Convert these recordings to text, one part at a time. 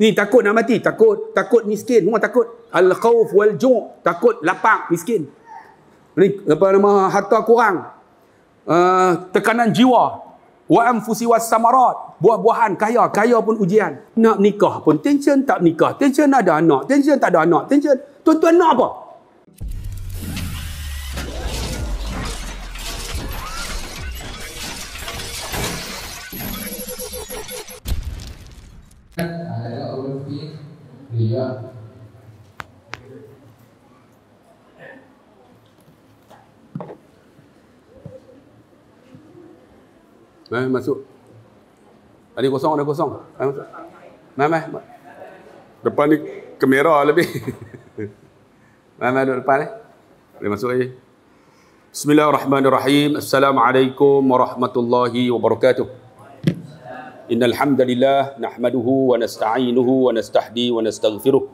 Ni takut nak mati, takut miskin, semua takut. Al-khawf wal ju', takut lapar, miskin. Ni apa nama, harta kurang. Tekanan jiwa. Wa anfusi was samarat, buah-buahan, kaya pun ujian. Nak nikah pun tension, tak nikah tension, ada anak tension, tak ada anak tension. Tuan-tuan nak apa? Masuk. Ada kosong. Masuk. Mai. Depan ni kamera lebih. Mai duduk depan ni. Boleh masuk aja. Bismillahirrahmanirrahim. Assalamualaikum warahmatullahi wabarakatuh. Innal hamdalillah nahmaduhu wa nasta'inuhu wa nastahdi wa nastaghfiruh.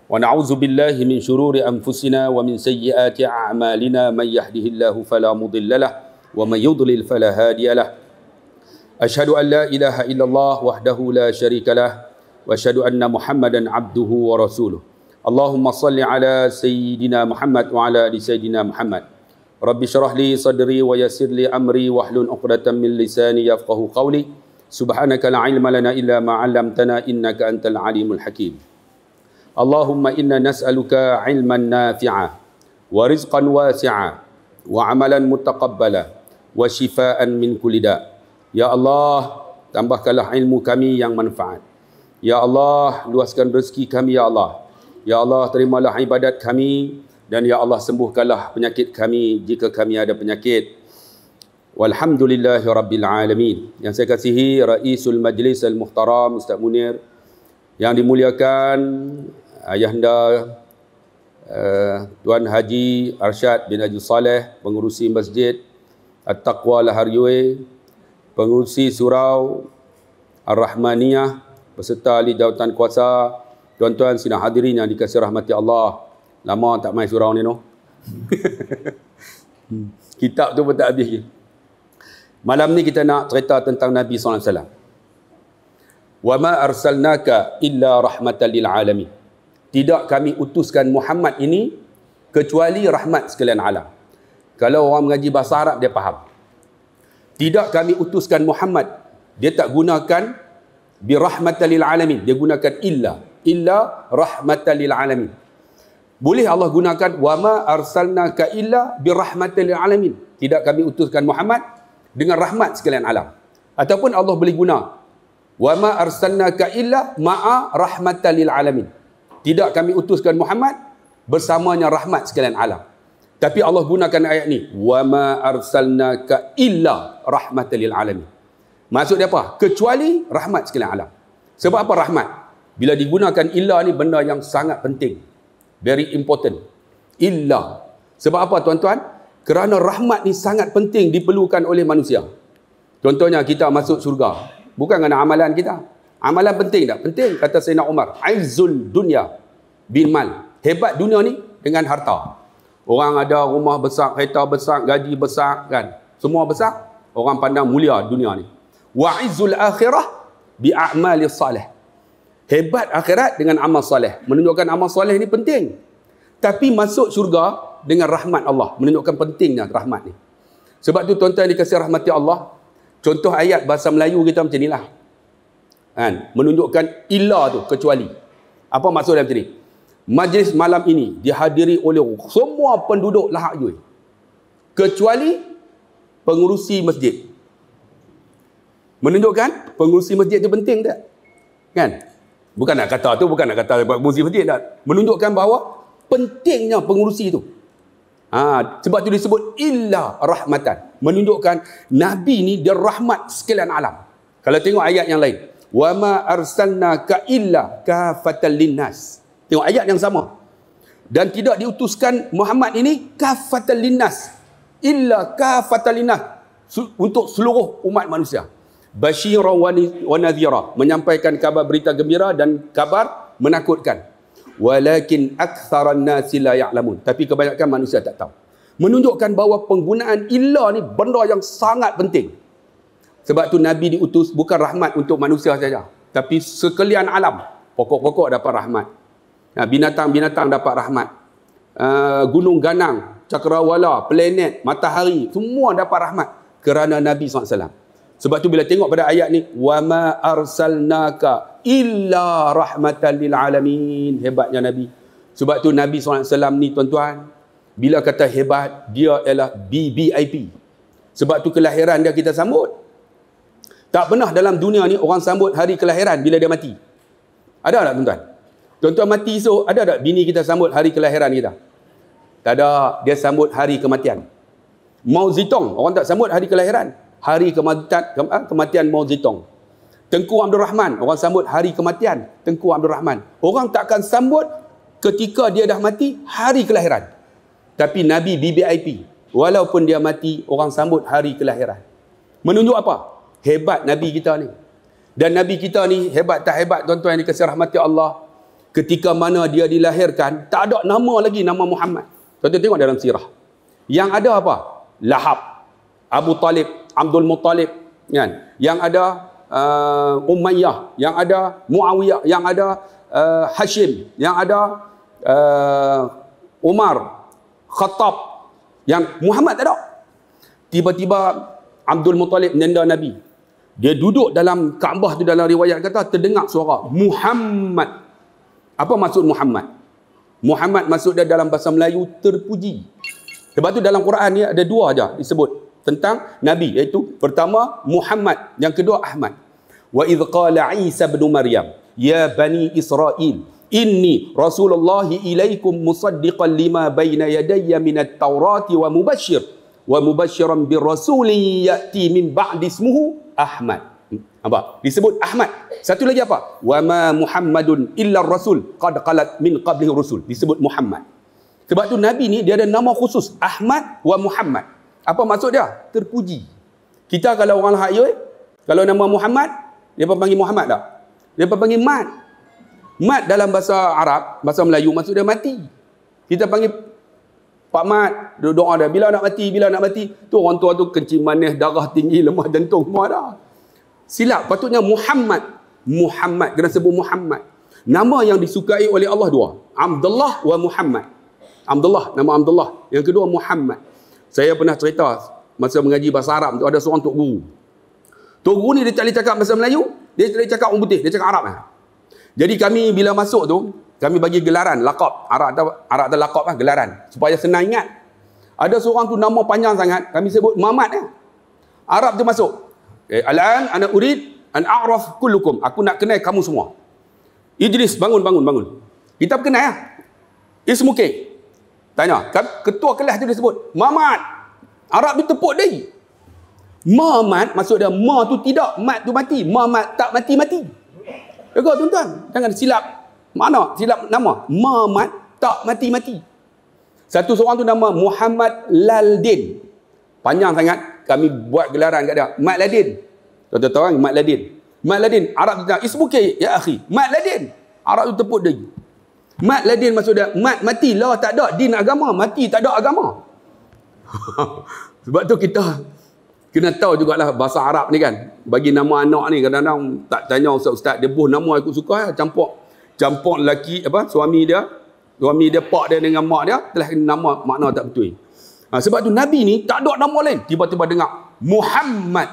Wa na'udzu billahi min shururi anfusina wa min sayyiati a'malina man yahdihillahu fala mudhillalah wa man yudlil fala hadiyalah. Asyhadu an la ilaha illallah wahdahu la syarika lah wa asyhadu anna Muhammadan abduhu wa rasuluh. Allahumma salli ala sayyidina Muhammad wa ala ali sayyidina Muhammad. Rabbi syrah li sadri wa yassir li amri wahlul 'uqdatam min lisani yafqahu qawli. Subhanaka la ilma lana illa ma 'allamtana innaka antal alimul hakim. Allahumma inna nas'aluka 'ilman nafi'a wa rizqan wasi'a wa 'amalan mutaqabbala wa shifaa'an min kulli da'. Ya Allah, tambahkanlah ilmu kami yang manfaat. Ya Allah, luaskan rezeki kami, Ya Allah. Ya Allah, terimalah ibadat kami. Dan Ya Allah, sembuhkanlah penyakit kami jika kami ada penyakit. Walhamdulillahi Rabbil Alamin. Yang saya kasihi Raisul Majlis Al-Muhtaram Ustaz Munir, yang dimuliakan Ayahanda Tuan Haji Arsyad bin Haji Saleh, pengurusi Masjid At-Taqwa Lahar Yue, pengurusi Surau Ar-Rahmaniyah beserta ahli jawatan kuasa, tuan-tuan sidang hadirin yang dikasihi rahmati Allah. Lama tak main surau ni no. Kitab tu pun tak habis. Malam ni kita nak cerita tentang Nabi SAW. Wa ma arsalnaka illa rahmatan lil alamin. Tidak kami utuskan Muhammad ini kecuali rahmat sekalian alam. Kalau orang mengaji bahasa Arab dia faham. Tidak kami utuskan Muhammad, dia tak gunakan birahmatan lil alamin, dia gunakan illa rahmatan lil alamin. Boleh Allah gunakan wa ma arsalnaka illa birahmatan lil alamin, tidak kami utuskan Muhammad dengan rahmat sekalian alam. Ataupun Allah boleh guna wa ma arsalnaka illa ma'a rahmatan lil alamin, tidak kami utuskan Muhammad bersamanya rahmat sekalian alam. Tapi Allah gunakan ayat ni, wa ma arsalnaka illa rahmatan lil alamin. Maksud dia apa? Kecuali rahmat sekalian alam. Sebab apa rahmat? Bila digunakan illa ni benda yang sangat penting. Very important. Illa. Sebab apa tuan-tuan? Kerana rahmat ni sangat penting diperlukan oleh manusia. Contohnya kita masuk syurga, bukan kerana amalan kita. Amalan penting tak? Penting, kata Sayyidina Umar. Aizzul dunya bil mal. Hebat dunia ni dengan harta. Orang ada rumah besar, kereta besar, gaji besar kan. Semua besar, orang pandang mulia dunia ni. Wa izzul akhirah bi a'malis salih. Hebat akhirat dengan amal soleh. Menunjukkan amal soleh ni penting. Tapi masuk syurga dengan rahmat Allah. Menunjukkan pentingnya rahmat ni. Sebab tu tuan-tuan dikasih rahmati Allah. Contoh ayat bahasa Melayu kita macam inilah. Kan? Menunjukkan illa tu, kecuali. Apa maksud dia macam ni? Majlis malam ini dihadiri oleh semua penduduk Lahar Yue, kecuali pengurusi masjid. Menunjukkan pengurusi masjid tu penting tak? Kan? Bukan nak kata pengurusi masjid tak. Menunjukkan bahawa pentingnya pengurusi tu. Sebab tu disebut illa rahmatan. Menunjukkan Nabi ni dia rahmat sekalian alam. Kalau tengok ayat yang lain, wa ma arsalnaka illa kafatan linnas. Tengok ayat yang sama. Dan tidak diutuskan Muhammad ini kafatan linnas, illa kafatan linnas, untuk seluruh umat manusia. Basyiran wa nadhira, menyampaikan kabar berita gembira dan kabar menakutkan. Walakin aktsaran nasi la ya'lamun, tapi kebanyakan manusia tak tahu. Menunjukkan bahawa penggunaan illa ni benda yang sangat penting. Sebab tu Nabi diutus bukan rahmat untuk manusia saja, tapi sekalian alam. Pokok-pokok dapat rahmat. Binatang-binatang dapat rahmat. Gunung ganang, cakrawala, planet, matahari, semua dapat rahmat kerana Nabi SAW. Sebab tu bila tengok pada ayat ni, wama arsalnaka illa rahmatan lil alamin. Hebatnya Nabi. Sebab tu Nabi SAW ni tuan-tuan, bila kata hebat, dia ialah BBIP. Sebab tu kelahiran dia kita sambut. Tak pernah dalam dunia ni orang sambut hari kelahiran bila dia mati. Ada tak tuan-tuan? Tuan-tuan mati esok, ada tak bini kita sambut hari kelahiran kita? Tak ada. Dia sambut hari kematian. Mao Zedong, orang tak sambut hari kelahiran. Hari kematian Mao Zedong. Tengku Abdul Rahman, orang sambut hari kematian Tengku Abdul Rahman. Orang takkan sambut ketika dia dah mati hari kelahiran. Tapi Nabi BBIP. Walaupun dia mati, orang sambut hari kelahiran. Menunjuk apa? Hebat Nabi kita ni. Dan Nabi kita ni hebat tak hebat tuan-tuan yang dikasihi rahmati Allah. Ketika mana dia dilahirkan, tak ada nama lagi nama Muhammad. Tuan-tuan tengok dalam sirah. Yang ada apa? Lahab, Abu Talib, Abdul Muttalib, kan? Yang ada Umayyah, yang ada Muawiyah, yang ada Hashim, yang ada Umar, Khattab. Yang Muhammad tak ada. Tiba-tiba Abdul Muttalib nenda Nabi. Dia duduk dalam Kaabah tu, dalam riwayat kata terdengar suara Muhammad. Apa maksud Muhammad? Muhammad maksud dia dalam bahasa Melayu terpuji. Sebab tu dalam Quran ni ada dua aja disebut tentang Nabi, iaitu pertama Muhammad, yang kedua Ahmad. Wa idh qala Isa bin Maryam ya bani Israel inni Rasulullah ilaikum musaddiqan lima baina yadayya minat Taurati wa mubashiran bir rasulin ya'ti min ba'di ismuhu Ahmad. Apa? Disebut Ahmad. Satu lagi apa? Wa ma Muhammadun illa rasul qad qalat min qablihi rusul. Disebut Muhammad. Sebab tu Nabi ni dia ada nama khusus, Ahmad wa Muhammad. Apa maksud dia? Terpuji. Kita kalau orang Lahayoi, kalau nama Muhammad, dia panggil Muhammad tak? Dia panggil Mat. Mat dalam bahasa Arab, bahasa Melayu maksud dia mati. Kita panggil Pak Mat, doa dia bila nak mati, bila nak mati. Tu orang tua tu kencing manis, darah tinggi, lemah jantung semua dah. Silap, patutnya Muhammad. Muhammad, kena sebut Muhammad. Nama yang disukai oleh Allah dua. Abdullah wa Muhammad. Abdullah, nama Abdullah. Yang kedua Muhammad. Saya pernah cerita masa mengaji bahasa Arab tu, ada seorang tok guru. Tok guru ni dia tak boleh cakap bahasa Melayu, dia tak boleh cakap orang putih, dia cakap Arab lah. Jadi kami bila masuk tu, kami bagi gelaran, laqab. Arab ada laqab lah, gelaran. Supaya senang ingat. Ada seorang tu nama panjang sangat, kami sebut Mamat ya. Arab tu masuk. Al-an ana urid an a'raf kullukum. Aku nak kenal kamu semua. Idris, bangun. Kita kenal ya. Ismuke. Tanya, ketua kelas tu dia sebut Mamat. Arab tu tepuk dia. Mamat maksud dia ma tu tidak, mat tu mati. Mamat tak mati. Dengar tuan-tuan, jangan silap mana, silap nama. Mamat tak mati. Satu seorang tu nama Muhammad Laldin. Panjang sangat, kami buat gelaran kat dia. Mat Ladin. Tuan-tuan tahu kan Mat Ladin? Mat Ladin, Arab tu tanya, ismuke ya akhi. Mat Ladin. Arab tu tepuk dia. Mat Ladin maksud dia, mat mati lah, tak ada din agama, mati tak ada agama. Sebab tu kita kena tahu jugalah bahasa Arab ni kan. Bagi nama anak ni kadang-kadang tak tanya ustaz-ustaz, dia buh nama aku suka, campur lelaki apa, suami dia pak dia dengan mak dia, telah nama makna tak betul. Sebab tu Nabi ni tak ada nama lain. Tiba-tiba dengar Muhammad.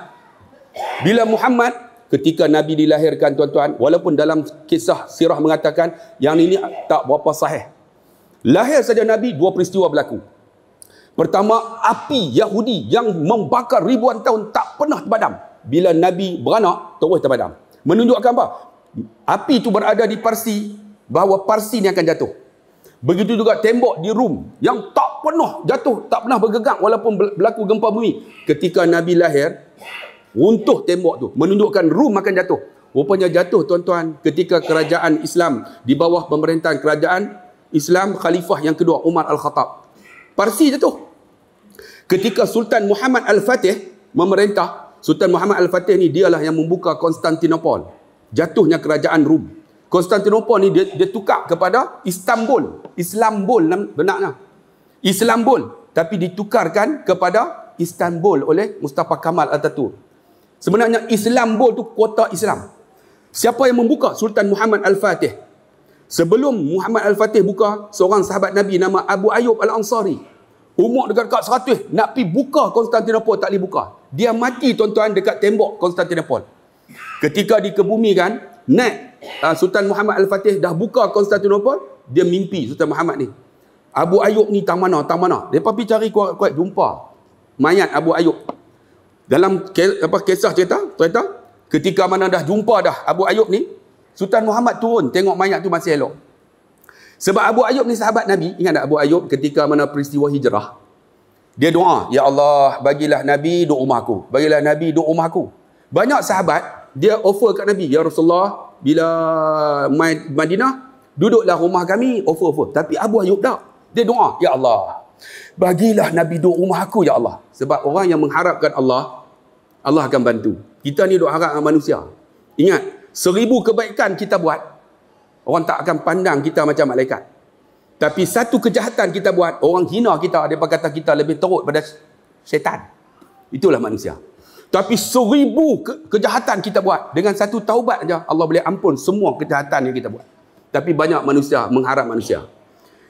Bila Muhammad, ketika Nabi dilahirkan tuan-tuan, walaupun dalam kisah sirah mengatakan yang ini tak berapa sahih. Lahir saja Nabi, dua peristiwa berlaku. Pertama, api Yahudi yang membakar ribuan tahun tak pernah terpadam. Bila Nabi beranak, terus terpadam. Menunjukkan apa? Api itu berada di Parsi, bahawa Parsi ni akan jatuh. Begitu juga tembok di Rum yang tak pernah jatuh, tak pernah bergegang walaupun berlaku gempa bumi. Ketika Nabi lahir, runtuh tembok tu, menunjukkan Rum akan jatuh. Rupanya jatuh tuan-tuan ketika kerajaan Islam di bawah pemerintahan kerajaan Islam Khalifah yang kedua Umar Al-Khattab. Parsi jatuh. Ketika Sultan Muhammad Al-Fatih memerintah, Sultan Muhammad Al-Fatih ni dialah yang membuka Konstantinopel. Jatuhnya kerajaan Rum. Konstantinopel ni dia tukar kepada Istanbul. Islambul benarnya. Islambul, tapi ditukarkan kepada Istanbul oleh Mustafa Kamal Atatürk. Sebenarnya Islambul tu kota Islam. Siapa yang membuka? Sultan Muhammad Al-Fatih. Sebelum Muhammad Al-Fatih buka, seorang sahabat Nabi nama Abu Ayyub Al-Ansari. Umur dekat-dekat 100, nak pergi buka Konstantinopel, tak boleh buka. Dia mati tuan-tuan dekat tembok Konstantinopel. Ketika dikebumikan, naik Sultan Muhammad Al-Fatih dah buka Konstantinopel, dia mimpi Sultan Muhammad ni. Abu Ayyub ni tang mana? Depa pergi cari kuat-kuat, jumpa mayat Abu Ayyub. Dalam kisah cerita, ketika mana dah jumpa dah Abu Ayyub ni, Sultan Muhammad turun tengok mayat tu masih elok. Sebab Abu Ayyub ni sahabat Nabi. Ingat tak Abu Ayyub ketika mana peristiwa hijrah? Dia doa, ya Allah, bagilah Nabi duduk rumah aku. Bagilah Nabi duduk rumah aku. Banyak sahabat, dia offer kat Nabi, ya Rasulullah, bila mai Madinah, duduklah rumah kami, offer. Tapi Abu Ayyub tak. Dia doa, ya Allah, bagilah Nabi duduk rumah aku, ya Allah. Sebab orang yang mengharapkan Allah, Allah akan bantu. Kita ni duk harap dengan manusia. Ingat, 1000 kebaikan kita buat, orang tak akan pandang kita macam malaikat. Tapi satu kejahatan kita buat, orang hina kita, dia kata kita lebih teruk pada syaitan. Itulah manusia. Tapi 1000 kejahatan kita buat, dengan satu taubat saja, Allah boleh ampun semua kejahatan yang kita buat. Tapi banyak manusia mengharap manusia.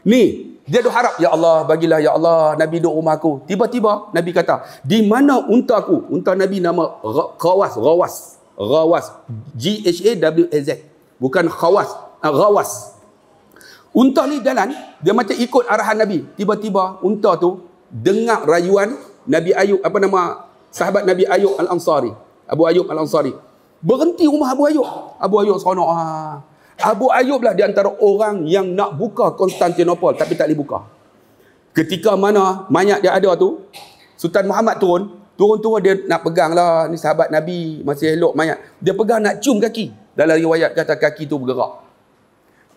Ni, dia duk harap, ya Allah, bagilah ya Allah, Nabi duduk rumah aku. Tiba-tiba, Nabi kata, di mana unta aku? Unta Nabi nama Ghawas. G-H-A-W-A-Z. Bukan Khawas. Ghawas. Unta ni jalan, dia macam ikut arahan Nabi. Tiba-tiba, unta tu dengar rayuan Nabi Ayyub, sahabat Nabi Ayyub Al-Ansari. Abu Ayyub Al-Ansari. Berhenti rumah Abu Ayyub. Abu Ayyub seronok. Abu Ayyub lah di antara orang yang nak buka Konstantinopel, tapi tak boleh buka. Ketika mana mayat dia ada tu, Sultan Muhammad turun dia nak pegang lah, ni sahabat Nabi, masih elok mayat. Dia pegang nak cium kaki. Dalam riwayat kata kaki tu bergerak.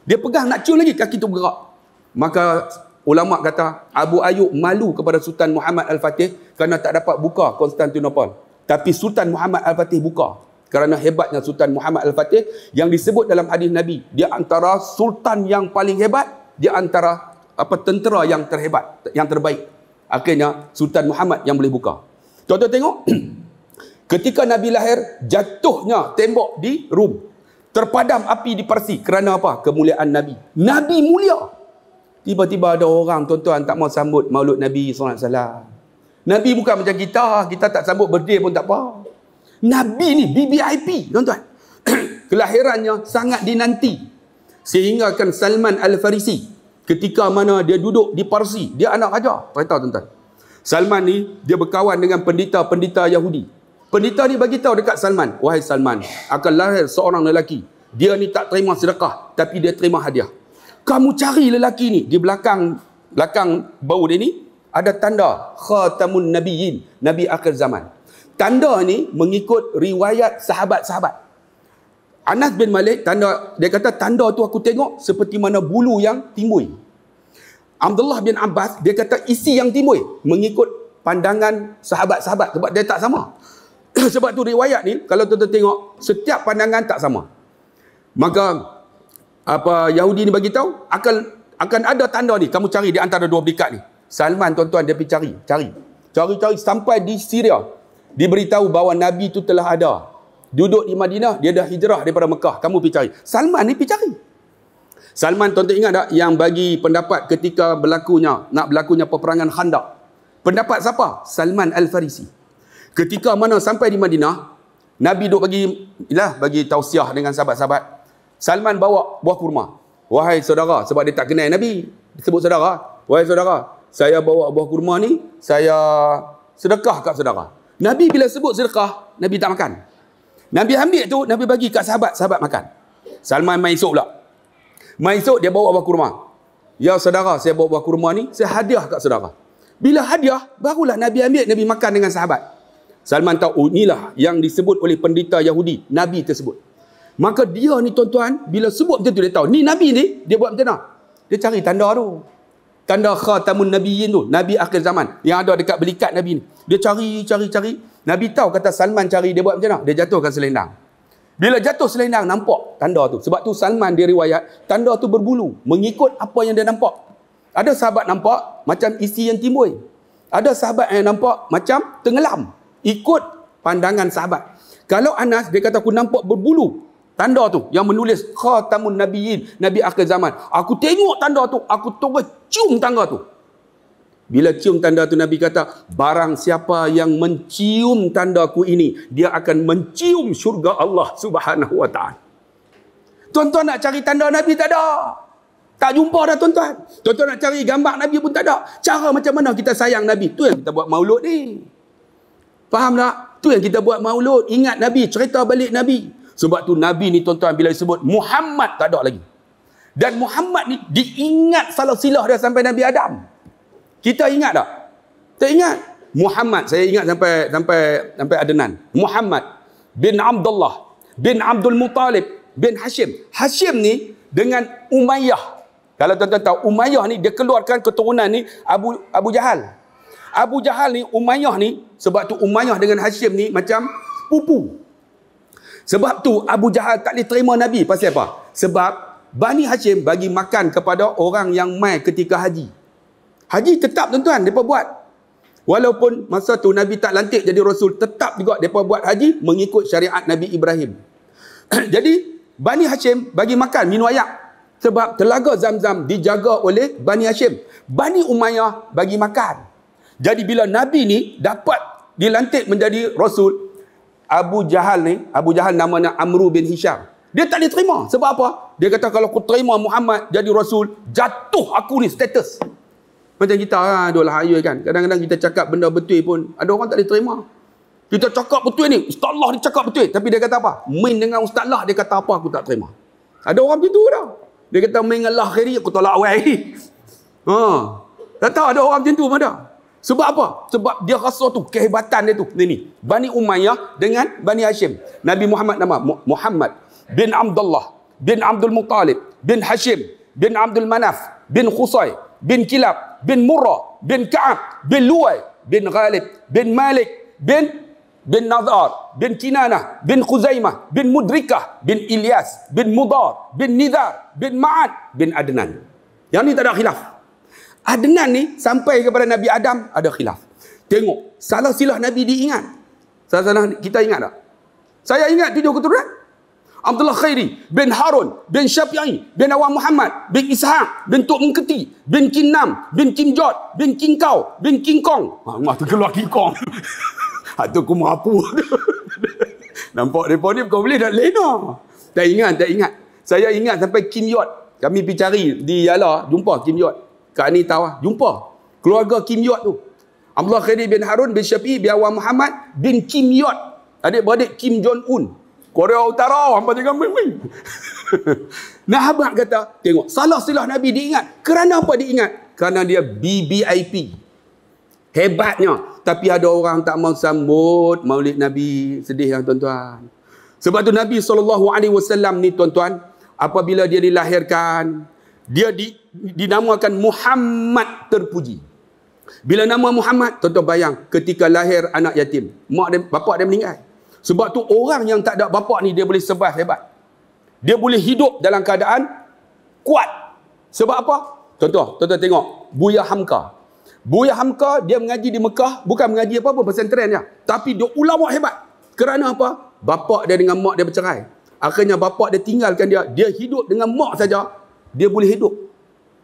Dia pegang nak cium lagi, kaki tu bergerak. Maka ulama kata Abu Ayyub malu kepada Sultan Muhammad Al-Fatih kerana tak dapat buka Konstantinopel. Tapi Sultan Muhammad Al-Fatih buka. Kerana hebatnya Sultan Muhammad Al-Fatih yang disebut dalam hadis Nabi, dia antara sultan yang paling hebat, dia antara tentera yang terhebat, yang terbaik. Akhirnya Sultan Muhammad yang boleh buka. Tuan-tuan tengok, ketika Nabi lahir, jatuhnya tembok di Rum. Terpadam api di Parsi. Kerana apa? Kemuliaan Nabi. Nabi mulia. Tiba-tiba ada orang, tuan-tuan, tak mau sambut maulud Nabi SAW. Nabi bukan macam kita tak sambut birthday pun tak apa. Nabi ni BBIP, tuan-tuan. Kelahirannya sangat dinanti. Sehingga kan Salman Al-Farisi, ketika mana dia duduk di Parsi, dia anak raja. Tahu tuan-tuan. Salman ni, dia berkawan dengan pendeta-pendeta Yahudi. Pendeta ni bagi tahu dekat Salman, wahai Salman, akan lahir seorang lelaki. Dia ni tak terima sedekah, tapi dia terima hadiah. Kamu cari lelaki ni. Di belakang bau dia ni, ada tanda Khatamun Nabiyyin, Nabi akhir zaman. Tanda ni mengikut riwayat sahabat-sahabat. Anas bin Malik, dia kata tanda tu aku tengok seperti mana bulu yang timbul. Abdullah bin Abbas, dia kata isi yang timbul mengikut pandangan sahabat-sahabat, sebab dia tak sama. Sebab tu riwayat ni, kalau tuan-tuan tengok, setiap pandangan tak sama. Maka Yahudi ni bagi tahu akan ada tanda ni, kamu cari di antara dua berikat ni. Salman, tuan-tuan, dia pergi cari sampai di Syria. Diberitahu bahawa Nabi tu telah ada. Duduk di Madinah, dia dah hijrah daripada Mekah. Kamu pergi cari. Salman ni pergi cari. Salman, tuan-tuan ingat tak yang bagi pendapat ketika nak berlakunya peperangan Khandaq? Pendapat siapa? Salman Al-Farisi. Ketika mana sampai di Madinah, Nabi duk bagi tausiah dengan sahabat-sahabat. Salman bawa buah kurma. Wahai saudara, sebab dia tak kenal Nabi, disebut saudara. Wahai saudara, saya bawa buah kurma ni, saya sedekah kat saudara. Nabi bila sebut sedekah, Nabi tak makan. Nabi ambil tu, Nabi bagi kat sahabat makan. Salman mai esok pula. Mai esok dia bawa buah kurma. Ya saudara, saya bawa buah kurma ni, saya hadiah kat saudara. Bila hadiah, barulah Nabi ambil, Nabi makan dengan sahabat. Salman tahu, inilah yang disebut oleh pendeta Yahudi, Nabi tersebut. Maka dia ni tuan-tuan, bila sebut macam tu, dia tahu, ni Nabi ni, dia buat macam mana? Dia cari tanda tu. Tanda Khatamun Nabiyyin tu, Nabi akhir zaman, yang ada dekat belikat Nabi ni. Dia cari. Nabi tahu, kata Salman cari, dia buat macam mana? Dia jatuhkan selendang. Bila jatuh selendang, nampak tanda tu. Sebab tu Salman dia riwayat, tanda tu berbulu, mengikut apa yang dia nampak. Ada sahabat nampak macam isi yang timbul. Ada sahabat yang nampak macam tenggelam. Ikut pandangan sahabat. Kalau Anas, dia kata aku nampak berbulu. Tanda tu yang menulis Khatamun Nabiyyin, Nabi akhir zaman. Aku tengok tanda tu, aku terus cium tanda tu. Bila cium tanda tu, Nabi kata, barang siapa yang mencium tandaku ini, dia akan mencium syurga Allah Subhanahu wa ta'ala. Tuan-tuan nak cari tanda Nabi tak ada. Tak jumpa dah tuan-tuan. Tuan-tuan nak cari gambar Nabi pun tak ada. Cara macam mana kita sayang Nabi, tu yang kita buat maulud ni. Faham tak? Tu yang kita buat maulud. Ingat Nabi, cerita balik Nabi. Sebab tu Nabi ni tuan-tuan bila disebut Muhammad tak ada lagi. Dan Muhammad ni diingat salah silah dia sampai Nabi Adam. Kita ingat tak? Tak ingat. Muhammad, saya ingat sampai Adnan. Muhammad bin Abdullah bin Abdul Muttalib bin Hashim. Hashim ni dengan Umayyah. Kalau tuan-tuan tahu, Umayyah ni dia keluarkan keturunan ni Abu Jahal. Abu Jahal ni, Umayyah ni, sebab tu Umayyah dengan Hashim ni macam pupu. Sebab tu Abu Jahal tak boleh terima Nabi. Pasal apa? Sebab Bani Hashim bagi makan kepada orang yang mai ketika haji. Haji tetap tuan-tuan, mereka buat. Walaupun masa tu Nabi tak lantik jadi Rasul, tetap juga mereka buat haji mengikut syariat Nabi Ibrahim. Jadi, Bani Hashim bagi makan, minum air. Sebab telaga Zam-Zam dijaga oleh Bani Hashim. Bani Umayyah bagi makan. Jadi bila Nabi ni dapat dilantik menjadi Rasul, Abu Jahal namanya Amru bin Hisham. Dia tak boleh terima. Sebab apa? Dia kata kalau aku terima Muhammad jadi Rasul, jatuh aku ni status. Macam kita adalah haya kan. Kadang-kadang kita cakap benda betul pun, ada orang tak boleh terima. Kita cakap betul ni, Ustaz Allah dia cakap betul. Tapi dia kata apa? Main dengan Ustaz Allah, dia kata apa aku tak terima. Ada orang macam tu dah. Dia kata main dengan Allah khairi, aku tolak awal ni. Tak tahu ada orang macam tu pun dah. Sebab apa? Sebab dia rasa tu kehebatan dia tu. Ni Bani Umayyah dengan Bani Hashim. Nabi Muhammad nama Muhammad bin Abdullah bin Abdul Muttalib bin Hashim bin Abdul Manaf bin Qusay bin Kilab bin Murrah bin Ka'ab bin Luway bin Ghalib bin Malik bin Nazar bin Kinanah bin Khuzaimah bin Mudrikah bin Ilyas bin Mudar bin Nizar bin Ma'ad bin Adnan. Yang ni tak ada khilaf. Adnan ni sampai kepada Nabi Adam ada khilaf. Tengok, salah silah Nabi diingat. Salah kita ingat tak? Saya ingat 7 keturunan. Abdullah Khairi bin Harun bin Syafi'i bin Awam Muhammad bin Ishaq bin Tok Mengketi bin Kinnam bin Kim Jod bin King Kau bin King Kong. Mak tu keluar King Kong. Atau aku merapu. Nampak mereka ni kau boleh dah lena. Tak ingat. Saya ingat sampai Kim Yot. Kami pergi cari di Yala, jumpa Kim Yot. Kak ni tahu jumpa keluarga Kim Yot tu. Abdullah Khairi bin Harun bin Syafi'i bin Awam Muhammad bin Kim Yot. Adik-beradik Kim Jong Un. Korea Utara, hampa jangan main-main. Nah, abang kata, tengok, salah silah Nabi diingat. Kerana apa diingat? Kerana dia BBIP. Hebatnya. Tapi ada orang tak mau sambut maulid Nabi. Sedih yang tuan-tuan. Sebab tu Nabi SAW ni tuan-tuan, apabila dia dilahirkan, dia dinamakan Muhammad terpuji. Bila nama Muhammad, tuan-tuan bayang, ketika lahir anak yatim, bapak dia meninggal. Sebab tu orang yang tak ada bapak ni, dia boleh survive hebat. Dia boleh hidup dalam keadaan kuat. Sebab apa? Tuan-tuan tengok, Buya Hamka. Buya Hamka, dia mengaji di Mekah, bukan mengaji apa-apa, pesantren je. Tapi dia ulama hebat. Kerana apa? Bapak dia dengan mak dia bercerai. Akhirnya bapak dia tinggalkan dia. Dia hidup dengan mak saja, dia boleh hidup.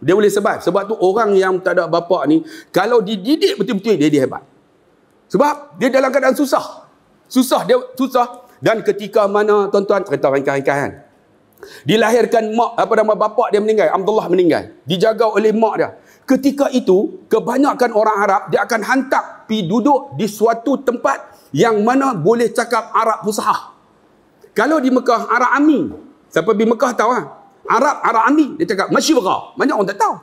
Dia boleh survive. Sebab tu orang yang tak ada bapak ni, kalau dididik betul-betul, dia hebat. Sebab dia dalam keadaan susah. Susah. Dan ketika mana, tuan-tuan, cerita ringkas-ringkas. Dilahirkan bapak dia meninggal, Abdullah meninggal. Dijaga oleh mak dia. Ketika itu, kebanyakan orang Arab, dia akan hantar pergi duduk di suatu tempat yang mana boleh cakap Arab Fusahah. Kalau di Mekah, Arab Ami. Siapa pergi Mekah tahu Arab Ami. Dia cakap Masyibra. Banyak orang tak tahu.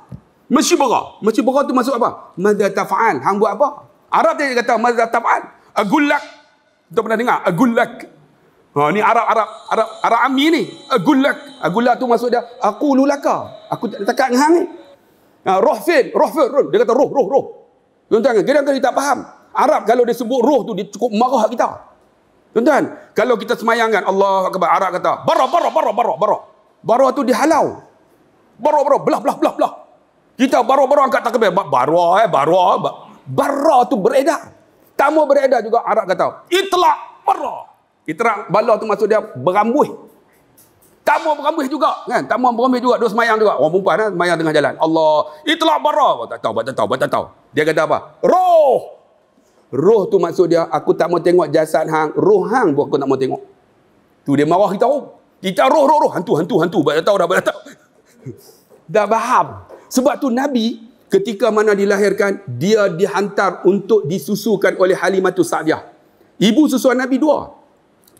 Masyibra tu maksud apa? Madza taf'al. Hang buat apa? Arab dia kata madza taf'al. Agullak. Kita pernah dengar agullak. Ni Arab Ami ni. Agullak. Agullak tu maksud dia aqulu laka. Aku tak cakap dengan hang ni. Rohfin. Dia kata roh. Tuan-tuan, kadang-kadang dia tak faham. Arab kalau dia sebut roh tu, dia cukup marah kita. Tuan-tuan, kalau kita semayangkan Allah Akbar, Arab kata bara. Bara tu dihalau. Bara, belah. Kita bara angkat takbir. Bara tu beredar. Tak mau beredar juga Arab kata itlaq bara. Itlaq bala tu maksud dia berambuih. tamu berambut juga kan, tamu berambut juga, dua semayang juga, orang perempuan semayang tengah jalan, Allah itulah bara, tak tahu. Dia kata apa? Roh tu maksud dia, aku tak mau tengok jasad hang, roh hang pun aku tak mau tengok. Tu dia marah kita roh hantu tak tahu. Dah faham. Sebab tu Nabi ketika mana dilahirkan, dia dihantar untuk disusukan oleh Halimatus Sa'diyah. Ibu susuan Nabi dua.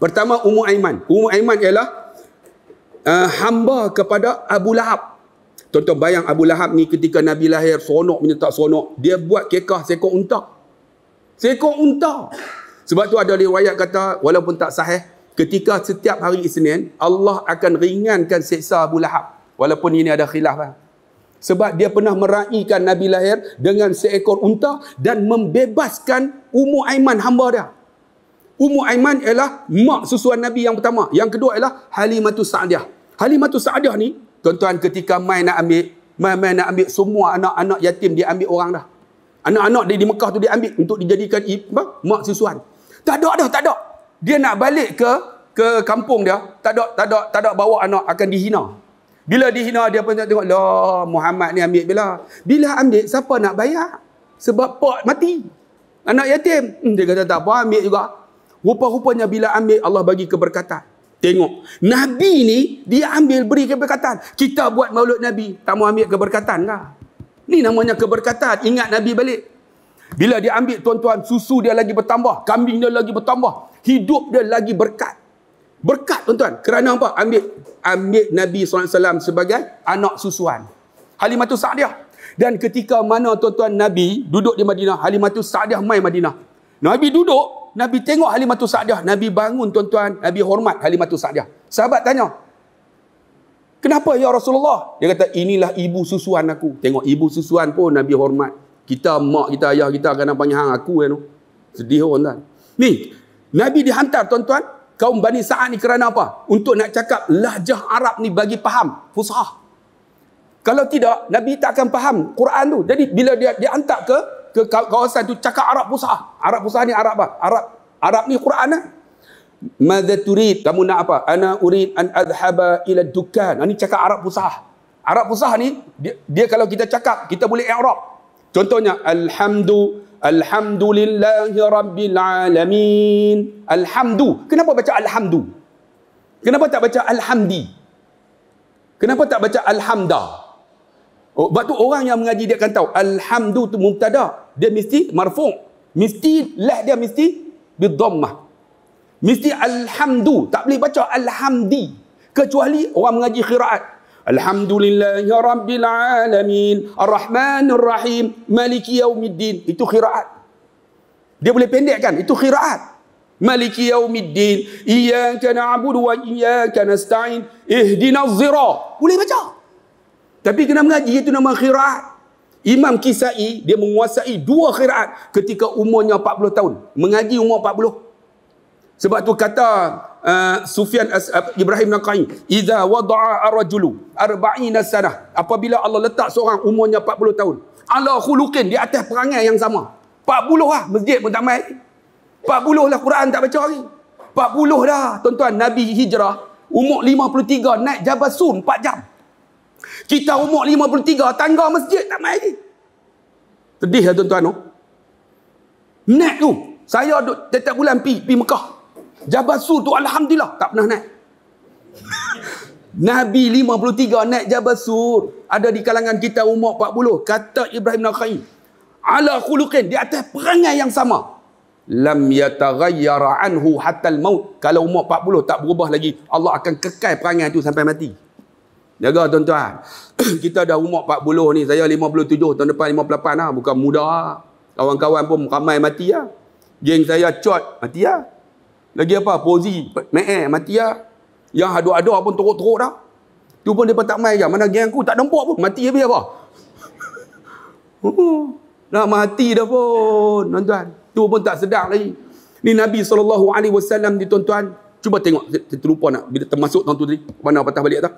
Pertama Ummu Aiman. Ummu Aiman ialah hamba kepada Abu Lahab. Tuan-tuan bayang Abu Lahab ni ketika Nabi lahir, seronok menyertak seronok. Dia buat kekah seekor unta. Sebab tu ada riwayat kata, walaupun tak sahih, ketika setiap hari Isnin, Allah akan ringankan seksa Abu Lahab. Walaupun ini ada khilaf. Sebab dia pernah meraihkan Nabi lahir dengan seekor unta dan membebaskan Ummu Aiman, hamba dia. Ummu Aiman ialah mak susuan Nabi yang pertama. Yang kedua ialah Halimatus Sa'diyah. Halimatus Sa'diyah ni, tuan-tuan, ketika mai nak ambil semua anak-anak yatim, dia ambil orang dah. Anak-anak di Mekah tu dia ambil untuk dijadikan mak susuan. Tak ada. Dia nak balik ke kampung dia, tak ada bawa anak, akan dihina. Bila dihina, dia pun tengok, lah Muhammad ni ambil bila ambil, siapa nak bayar? Sebab pak mati, anak yatim. Dia kata tak apa, ambil juga. Rupa-rupanya bila ambil, Allah bagi keberkatan. Tengok, Nabi ni dia ambil, beri keberkatan. Kita buat maulud Nabi, tak mau ambil keberkatan kah? Ni namanya keberkatan. Ingat Nabi balik. Bila dia ambil, tuan-tuan, susu dia lagi bertambah, kambing dia lagi bertambah, hidup dia lagi berkat. Berkat, tuan-tuan. Kerana apa? Ambil Nabi SAW sebagai anak susuan. Halimatus Sa'diyah. Dan ketika mana, tuan-tuan, Nabi duduk di Madinah, Halimatus Sa'diyah mai Madinah. Nabi duduk, Nabi tengok Halimatus Sa'diyah, Nabi bangun, tuan-tuan, Nabi hormat Halimatus Sa'diyah. Sahabat tanya, kenapa ya Rasulullah? Dia kata, inilah ibu susuan aku. Tengok, ibu susuan pun Nabi hormat. Kita, mak kita, ayah kita kena panggil hang aku kan. Sedih orang, tuan. Ni, Nabi dihantar, tuan-tuan, kaum Bani Sa'ad ni kerana apa? Untuk nak cakap lahjah Arab ni bagi faham, fusahah. Kalau tidak, Nabi tak akan faham Quran tu. Jadi bila dia hantar ke kawasan tu, cakap Arab fusahah. Arab fusahah ni Arab apa? Arab ni Quran lah. Madza turid? Kamu nak apa? Ana urid an adhhaba ila dukkan. Ini cakap Arab fusahah. Arab fusahah ni dia kalau kita cakap, kita boleh i'rab. Contohnya Alhamdulillahi Rabbil Alamin. Alhamdu. Kenapa baca Alhamdu? Kenapa tak baca Alhamdi? Kenapa tak baca Alhamda? Sebab tu orang yang mengaji dia akan tahu Alhamdu tu mubtada, dia mesti marfu'. Mesti lah, dia mesti bidhammah. Mesti Alhamdu. Tak boleh baca Alhamdi. Kecuali orang mengaji qiraat. Alhamdulillahi Rabbil Alamin, Ar-Rahmanir Rahim, Maliki Yaumiddin. Itu qiraat. Dia boleh pendekkan. Itu qiraat. Maliki Yaumiddin, Iyyaka na'budu wa iyyaka nasta'in, Ihdinas Sirata. Boleh baca. Tapi kena mengaji, itu nama qiraat. Imam Kisai, dia menguasai dua qiraat ketika umurnya 40 tahun. Mengaji umur 40. Sebab tu kata Ibrahim Naqai, "Idza wada'a ar-rajulu 40 sanah." Apabila Allah letak seorang umurnya 40 tahun, ala khuluqin, di atas perangai yang sama. 40 lah, masjid pun tak mai. 40 lah, Quran tak baca lagi. 40 dah, tuan-tuan. Nabi hijrah umur 53, naik Jabal Sun 4 jam. Kita umur 53, tangga masjid tak mai lagi. Sedih lah, tuan-tuan. Naik tu, saya duduk tiap bulan pergi Mekah. Jabal Sur tu alhamdulillah tak pernah naik. Nabi 53 naik Jabal Sur. Ada di kalangan kita umur 40. Kata Ibrahim Naqai, ala khuluqin, di atas perangai yang sama. Lam yataghayyara anhu hatta al-maut. Kalau umur 40 tak berubah lagi, Allah akan kekal perangai tu sampai mati. Jaga, tuan-tuan. Kita dah umur 40 ni, saya 57, tahun depan 58 lah, bukan muda lah. Kawan-kawan pun ramai mati lah. Geng saya cot mati lah. Lagi apa? Pozi, mati lah. Yang adu-adu pun teruk-teruk dah. Tu pun dia tak main je. Mana geng aku tak nampak pun. Mati habis apa? Dah mati dah pun, tuan-tuan. Tu pun tak sedar lagi. Ni Nabi SAW ni, tuan-tuan. Cuba tengok. Saya terlupa nak. Bila termasuk tahun tu tadi. Mana patah balik tak?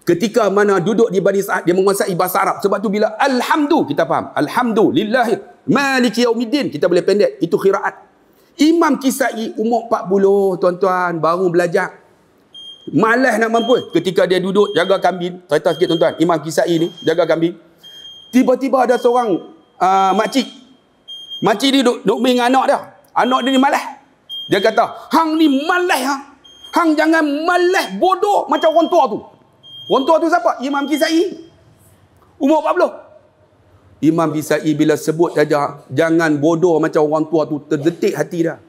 Ketika mana duduk di Bani Sa'ad, dia menguasai bahasa Arab. Sebab tu bila Alhamdu, kita faham. Alhamdulillahi Maliki Yaumiddin, kita boleh pendek. Itu qiraat. Imam Kisai umur 40, tuan-tuan, baru belajar. Malas nak mampus. Ketika dia duduk jaga kambing, cerita sikit tuan-tuan, Imam Kisai ni jaga kambing. Tiba-tiba ada seorang makcik. Makcik ni duduk main dengan anak dia. Anak dia ni malas. Dia kata, hang ni malas ha. Hang jangan malas bodoh macam orang tua tu. Orang tua tu siapa? Imam Kisai. Umur 40. Imam Kisai bila sebut saja jangan bodoh macam orang tua tu, terdetik hati dia.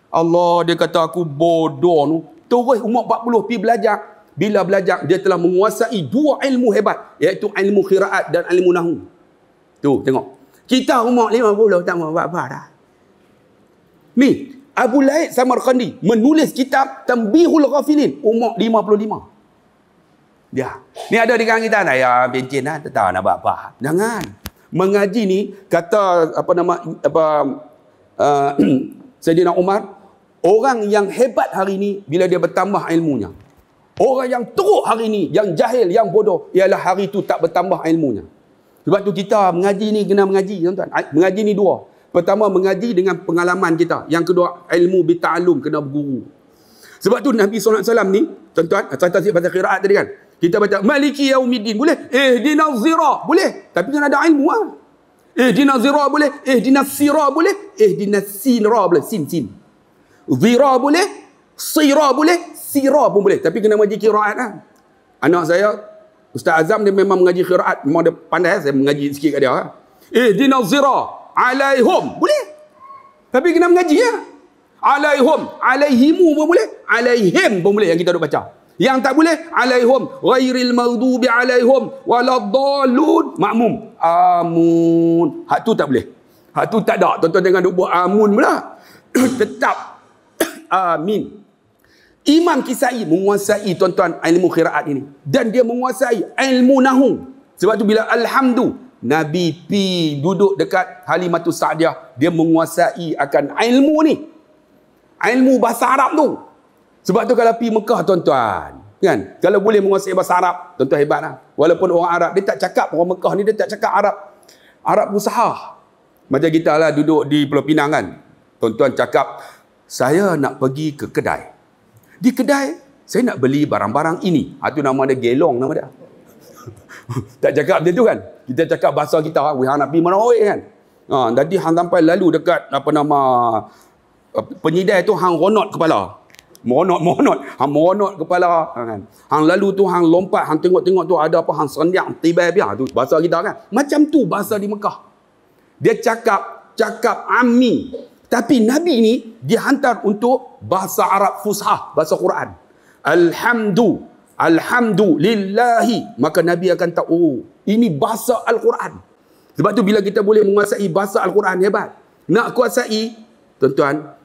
Allah, dia kata aku bodoh tu. Terus umur 40 pergi belajar. Bila belajar, dia telah menguasai dua ilmu hebat, iaitu ilmu qiraat dan ilmu nahwu. Tu, tengok. Kita umur 50 tak mau buat apa dah. Ni, Abu Laid Samarqandi menulis kitab Tanbihul Ghafilin umur 55. Dia. Ni ada di kalangan kita nak ya bencin dah, tak tahu nak buat apa. Jangan. Mengaji ni kata Sayyidina Umar, orang yang hebat hari ni bila dia bertambah ilmunya. Orang yang teruk hari ni, yang jahil, yang bodoh, ialah hari tu tak bertambah ilmunya. Sebab tu kita mengaji ni kena mengaji, tuan-tuan. Mengaji ni dua. Pertama, mengaji dengan pengalaman kita. Yang kedua, ilmu bita'alum, kena berguru. Sebab tu Nabi SAW ni, tuan-tuan, cerita pasal qiraat tadi kan. Kita baca, Maliki Yaumiddin, boleh? Ihdinaz zira, boleh. Tapi kan ada ilmu lah. Ihdinaz zira boleh. Ihdinaz sira boleh. Ihdinaz sinra boleh. Sin. Zira boleh. Sira boleh. Sira pun boleh. Tapi kena mengaji qiraat lah. Anak saya, Ustaz Azam, dia memang mengaji qiraat. Memang dia pandai. Saya mengaji sikit kat dia. Ihdinaz zira alaihum. Boleh. Tapi kena mengaji lah. Alaihum. Alaihimu pun boleh. Alaihim pun boleh yang kita duk baca. Yang tak boleh, alaihum ghairil maghdubi alaihum waladdallun, makmum. Amun. Hak tu tak boleh. Hak tu tak ada. Tuan-tuan jangan duk buat amun pula. Tetap amin. Imam Kisai menguasai, tuan-tuan, ilmu qiraat ini. Dan dia menguasai ilmu nahwu. Sebab tu bila alhamdu, Nabi pi duduk dekat Halimatus Sa'diyah, dia menguasai akan ilmu ni. Ilmu bahasa Arab tu. Sebab tu kalau pergi Mekah, tuan-tuan, kan, kalau boleh menguasai bahasa Arab, tuan-tuan hebat lah. Walaupun orang Arab, dia tak cakap, orang Mekah ni dia tak cakap Arab usaha. Macam kita lah duduk di Pulau Pinang kan. Tuan-tuan cakap, saya nak pergi ke kedai. Di kedai, saya nak beli barang-barang ini. Itu nama dia gelong, nama dia. Tak cakap macam tu kan. Kita cakap bahasa kita, hang nak pergi mana kan. Jadi hang sampai lalu dekat penyidai tu, hang ronot kepala. Moronot. Hang moronot kepala kan. Hang lalu tu hang lompat, hang tengok-tengok tu ada apa, hang senyak tibai biar tu bahasa kita kan. Macam tu bahasa di Mekah. Dia cakap ammi. Tapi Nabi ni dihantar untuk bahasa Arab fushah, bahasa Quran. Alhamdulillahi. Maka Nabi akan tahu, ini bahasa Al-Quran. Sebab tu bila kita boleh menguasai bahasa Al-Quran, hebat. Nak kuasai, tuan-tuan,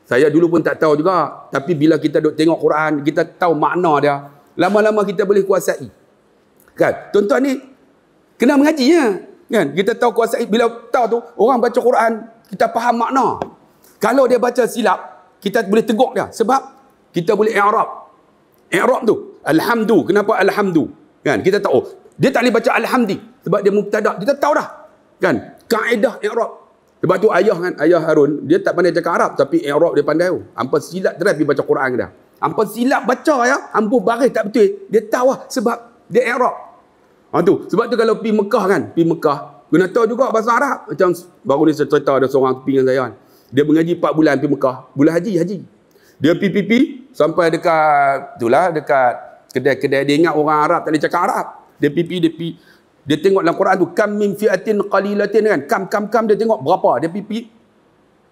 saya dulu pun tak tahu juga. Tapi bila kita duk tengok Quran, kita tahu makna dia. Lama-lama kita boleh kuasai. Kan? Tuan-tuan ni kena mengaji ya. Kan? Kita tahu kuasai. Bila tahu tu, orang baca Quran, kita faham makna. Kalau dia baca silap, kita boleh tegur dia. Sebab kita boleh i'rab. I'rab tu. Alhamdu. Kenapa alhamdu? Kan? Kita tahu. Dia tak boleh baca alhamdi. Sebab dia mubtada. Kita tahu dah. Kan? Kaedah i'rab. Sebab tu ayah Harun, dia tak pandai cakap Arab, tapi i'rab dia pandai. Hampa silap terus pergi baca Quran dia. Hampa silap baca ya, hampa baris tak betul. Dia tahu lah sebab dia i'rab. Tu. Sebab tu kalau pergi Mekah kan, kena tahu juga bahasa Arab. Macam baru ni saya cerita ada seorang pergi dengan saya kan. Dia mengaji 4 bulan pergi Mekah. Bulan haji. Dia pergi sampai dekat kedai-kedai, dia ingat orang Arab tak boleh cakap Arab. Dia pergi. Dia tengok dalam Quran tu, kam min fi'atin qalilatin kan. Kam dia tengok berapa. Dia pipi.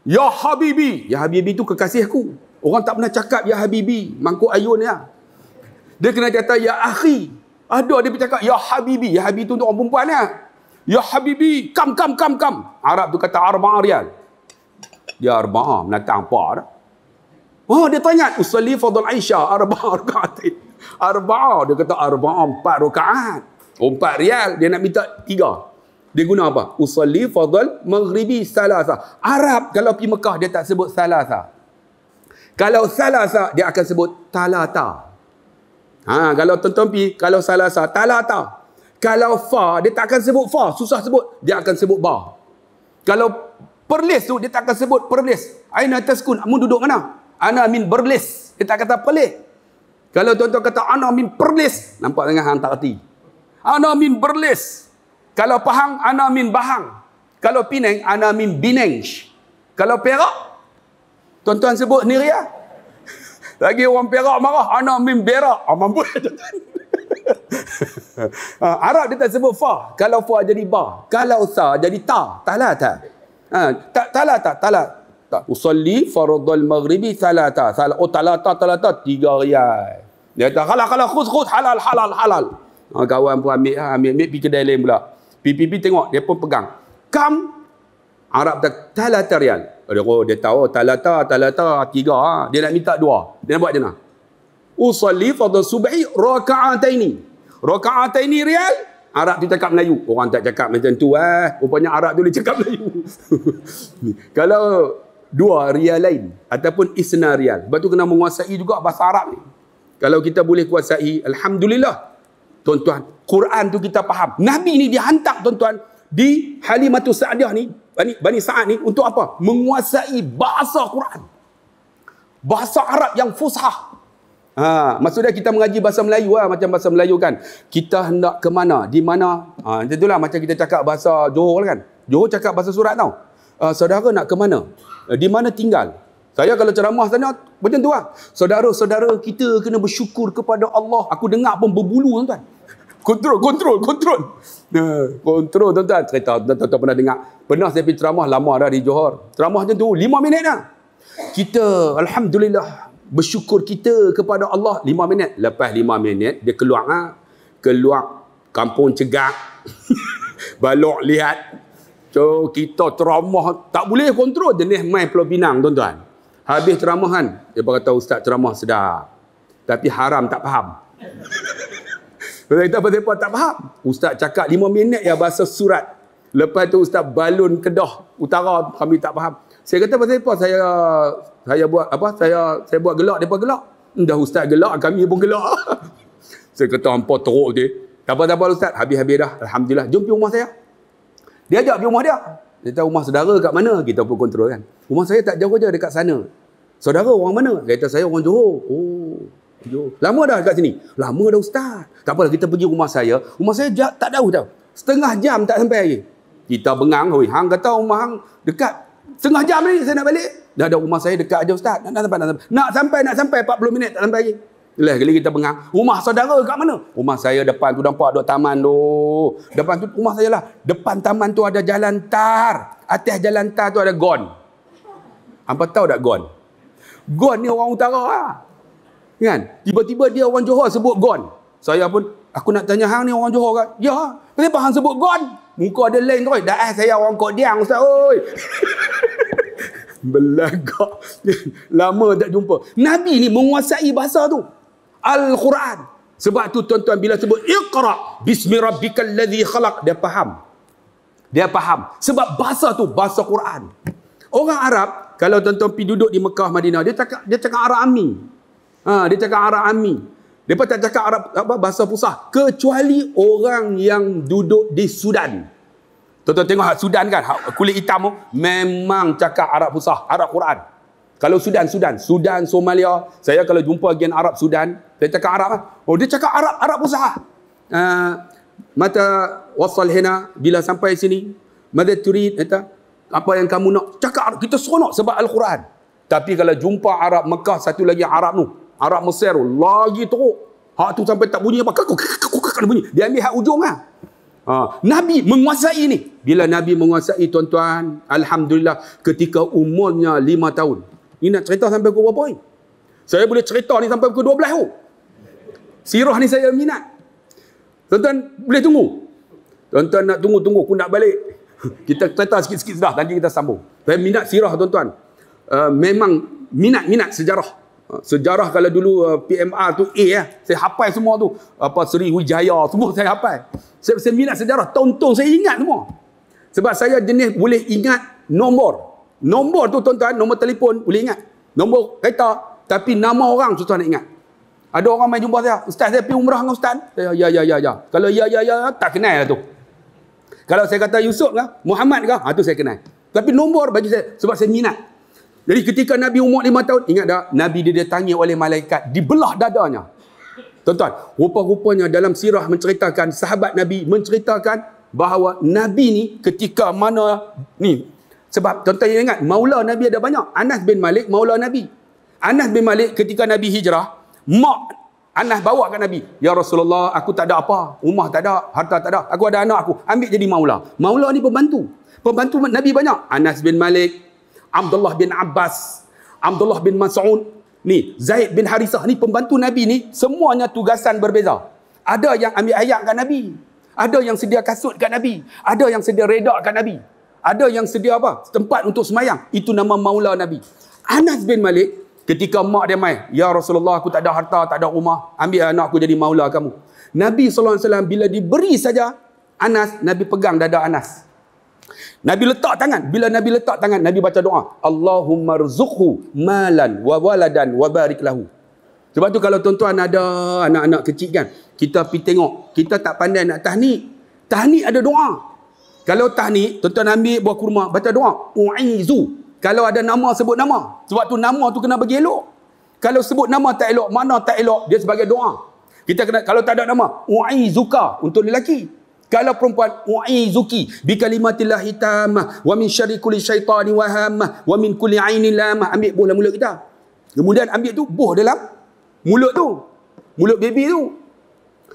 Ya Habibi. Ya Habibi tu kekasihku. Orang tak pernah cakap Ya Habibi. Mangkuk ayun ya. Dia kena kata Ya Akhi. Ada dia bercakap Ya Habibi. Ya Habibi tu untuk orang perempuan ya. Ya Habibi. Kam. Arab tu kata Arba'a riyal. Dia Arba'a. Menatang apa dah. Dia tanya. Usalli fadl Aisyah. Arba'a raka'atin. Arba'a. Dia kata Arba'a 4 rakaat. 4 rial, dia nak minta 3. Dia guna apa? Usalli fadl maghribi salasa. Arab kalau pergi Mekah dia tak sebut salasa. Kalau salasa dia akan sebut talata. Kalau tuan-tuan pergi, kalau salasa talata. Kalau fa dia tak akan sebut fa, susah sebut, dia akan sebut ba. Kalau perlis tu dia tak akan sebut perlis. Aina taskun, kamu duduk mana? Ana min berlis. Dia tak kata perlis. Kalau tuan-tuan kata ana min Perlis, nampak dengan hang tak erti. Ana min Berlis. Kalau Pahang, ana min Bahang. Kalau Penang, ana min Bineng. Kalau Perak, tuan-tuan sebut ni ria. Lagi orang Perak marah, ana min Berak. Mampu tuan-tuan. Arab dia tak sebut fa. Kalau fa jadi ba. Kalau sa jadi ta. Talata. Talata. Usalli faradul maghribi salata. Oh talata 3 riyal. Dia kata halal khuz halal. Kawan pun ambil pergi kedai lain pula. Pipi tengok dia pun pegang. Kam Arab kata talata riyal. Dia tahu talata 3. Dia nak minta 2. Dia nak buat macam mana? Usalli fardhu subhi raka'ataini riyal. Arab tu cakap Melayu. Orang tak cakap macam tu rupanya Arab tu dia cakap Melayu. Kalau 2 riyal lain ataupun isna riyal. Sebab tu kena menguasai juga bahasa Arab ni. Kalau kita boleh kuasai, alhamdulillah. Tuan-tuan, Quran tu kita faham. Nabi ni dihantar tuan-tuan di Halimatus Sa'diyah ni, Bani Sa'ad ni untuk apa? Menguasai bahasa Quran. Bahasa Arab yang fushah. Maksudnya kita mengaji bahasa Melayu macam bahasa Melayu kan. Kita hendak ke mana? Di mana? Macam itulah macam kita cakap bahasa Johor kan. Johor cakap bahasa surat tau. Saudara nak ke mana? Di mana tinggal? Saya kalau ceramah sana macam tu lah. Saudara-saudara kita kena bersyukur kepada Allah. Aku dengar pun berbulu tuan-tuan. Kontrol. Kontrol tuan-tuan. Cerita tuan-tuan pernah dengar. Pernah saya pergi ceramah lama dah di Johor. Ceramah macam tu 5 minit dah. Kita alhamdulillah bersyukur kita kepada Allah 5 minit. Lepas 5 minit dia keluar kampung cegak. Balok lihat. So kita ceramah tak boleh kontrol jenis main Pulau Pinang tuan-tuan. Habis ceramahan, dia berkata ustaz ceramah sedap. Tapi haram tak faham. Kita pasal tak faham. Ustaz cakap 5 minit ya bahasa surat. Lepas tu ustaz balun Kedah Utara kami tak faham. Saya kata pasal apa saya buat apa? Saya buat gelak depa gelak. Dah ustaz gelak kami pun gelak. Saya kata hangpa teruk dia. Tak apa ustaz, habis-habis dah. Alhamdulillah. Jom pergi rumah saya. Dia ajak pergi rumah dia. Dia tahu rumah saudara kat mana, kita pun kontrol kan. Rumah saya tak jauh je dekat sana. Saudara orang mana? Dia kata saya orang Johor. Oh, Johor. Lama dah dekat sini? Lama dah ustaz. Tak apalah kita pergi rumah saya. Rumah saya tak jauh tau. Setengah jam tak sampai lagi. Kita bengang, hang kata rumah hang dekat. Setengah jam ni saya nak balik. Dah ada rumah saya dekat aja ustaz. Nak sampai 40 minit tak sampai lagi. Yelah kali kita bengang. Rumah saudara kat mana? Rumah saya depan tu nampak ada taman tu. Depan tu rumah saya lah. Depan taman tu ada jalan tar. Atas jalan tar tu ada gon. Hampa tahu tak gon? Gon ni orang utara lah. Kan? Tiba-tiba dia orang Johor sebut gon. Saya pun, aku nak tanya hang ni orang Johor kan? Ya. Kenapa hang sebut gon? Muka dia lain tu. Dah saya orang Kodiang ustaz. Oi. Belagak. Lama tak jumpa. Nabi ni menguasai bahasa tu. Al-Quran. Sebab tu tuan-tuan bila sebut Iqra bismi rabbikal ladzi khalaq, dia faham. Sebab bahasa tu bahasa Quran. Orang Arab kalau tuan-tuan pergi duduk di Mekah Madinah, dia cakap Arab Ami. Dia cakap Arab Ami. Depa tak cakap Arab bahasa Fusah kecuali orang yang duduk di Sudan. Tuan-tuan tengok Sudan kan, kulit hitam tu memang cakap Arab Fusah, Arab Quran. Kalau Sudan, Somalia, saya kalau jumpa gen Arab Sudan, saya cakap Arab lah. Oh, dia cakap Arab Fusah. Mata wasal hina, bila sampai sini, mada turid, apa yang kamu nak? Cakap Arab. Kita seronok sebab Al-Quran. Tapi kalau jumpa Arab Mekah, satu lagi Arab tu, Arab Mesir tu, lagi teruk. Hak tu sampai tak bunyi apa, bunyi. Dia ambil hak ujung lah. Nabi menguasai ni. Bila Nabi menguasai tuan-tuan, alhamdulillah ketika umurnya 5 tahun. Ini nak cerita sampai pukul berapa ni? Saya boleh cerita ni sampai pukul 12 tu. Sirah ni saya minat. Tuan-tuan boleh tunggu. Tuan-tuan nak tunggu, aku nak balik. Kita cerita sikit-sikit dah, nanti kita sambung. Saya minat sirah tuan-tuan. Memang minat sejarah. Sejarah kalau dulu PMR tu saya hafal semua tu. Apa Sriwijaya semua saya hafal. Saya minat sejarah. Tahun-tahun saya ingat semua. Sebab saya jenis boleh ingat nombor. Nombor tu tuan-tuan, nombor telefon boleh ingat. Nombor kereta, tapi nama orang susah nak ingat. Ada orang main jumpa saya, ustaz saya pergi umrah dengan ustaz. Saya ya. Kalau ya tak kenal lah tu. Kalau saya kata Yusuf ke, Muhammad ke, tu saya kenal. Tapi nombor bagi saya sebab saya minat. Jadi ketika Nabi umur 5 tahun, ingat tak? Nabi dia didatangi oleh malaikat, dibelah dadanya. Tuan-tuan, rupa-rupanya dalam sirah menceritakan, sahabat Nabi menceritakan bahawa Nabi ni ketika mana ni, sebab tuan-tuan ingat maula Nabi ada banyak. Anas bin Malik maula Nabi. Anas bin Malik ketika Nabi hijrah, mak Anas bawa ke Nabi, ya Rasulullah, aku tak ada apa, rumah tak ada, harta tak ada, aku ada anak aku, ambil jadi maula. Maula ni pembantu Nabi banyak. Anas bin Malik, Abdullah bin Abbas, Abdullah bin Mas'ud, ni Zaid bin Harisah, ni pembantu Nabi ni, semuanya tugasan berbeza. Ada yang ambil ayat kat Nabi, ada yang sedia kasut kat Nabi, ada yang sedia redak kat Nabi, ada yang sedia apa? Tempat untuk semayang. Itu nama maula Nabi. Anas bin Malik, ketika mak dia mai, ya Rasulullah, aku tak ada harta, tak ada rumah, ambil anak aku jadi maula kamu. Nabi SAW bila diberi saja Anas, Nabi pegang dada Anas. Nabi letak tangan. Bila Nabi letak tangan, Nabi baca doa, Allahumma rzuqhu malan wa waladan wa barik lahu. Sebab tu kalau tuan-tuan ada anak-anak kecil kan, kita pergi tengok, kita tak pandai nak tahnik. Tahnik ada doa. Kalau tahnik, tuan-tuan ambil buah kurma, baca doa, u'izu. Kalau ada nama, sebut nama. Sebab tu nama tu kena bagi elok. Kalau sebut nama tak elok, mana tak elok, dia sebagai doa. Kita kena, kalau tak ada nama, u'izuka untuk lelaki. Kalau perempuan, u'izuki bi kalimatillahi tammah wa min syarri kulli syaitani wa hammah wa min kulli ainin lamah. Ambil buh dalam mulut kita. Kemudian ambil tu buh dalam mulut tu. Mulut baby tu.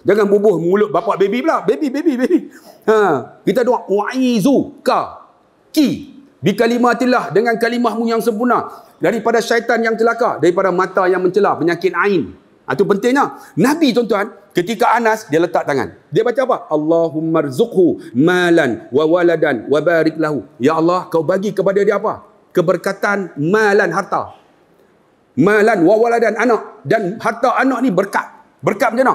Jangan bubuh mulut bapak baby pula. Baby. Kita doa u'izuka ki bi kalimatillah, dengan kalimahmu yang sempurna, daripada syaitan yang celaka, daripada mata yang mencela, penyakit ain. Itu pentingnya. Nabi tuan-tuan, ketika Anas, dia letak tangan. Dia baca apa? Allahumma rzuqhu malan wa waladan wa barik lahu. Ya Allah, kau bagi kepada dia apa? Keberkatan, malan, harta. Malan wa waladan, anak. Dan harta anak ni berkat. Berkat macam mana?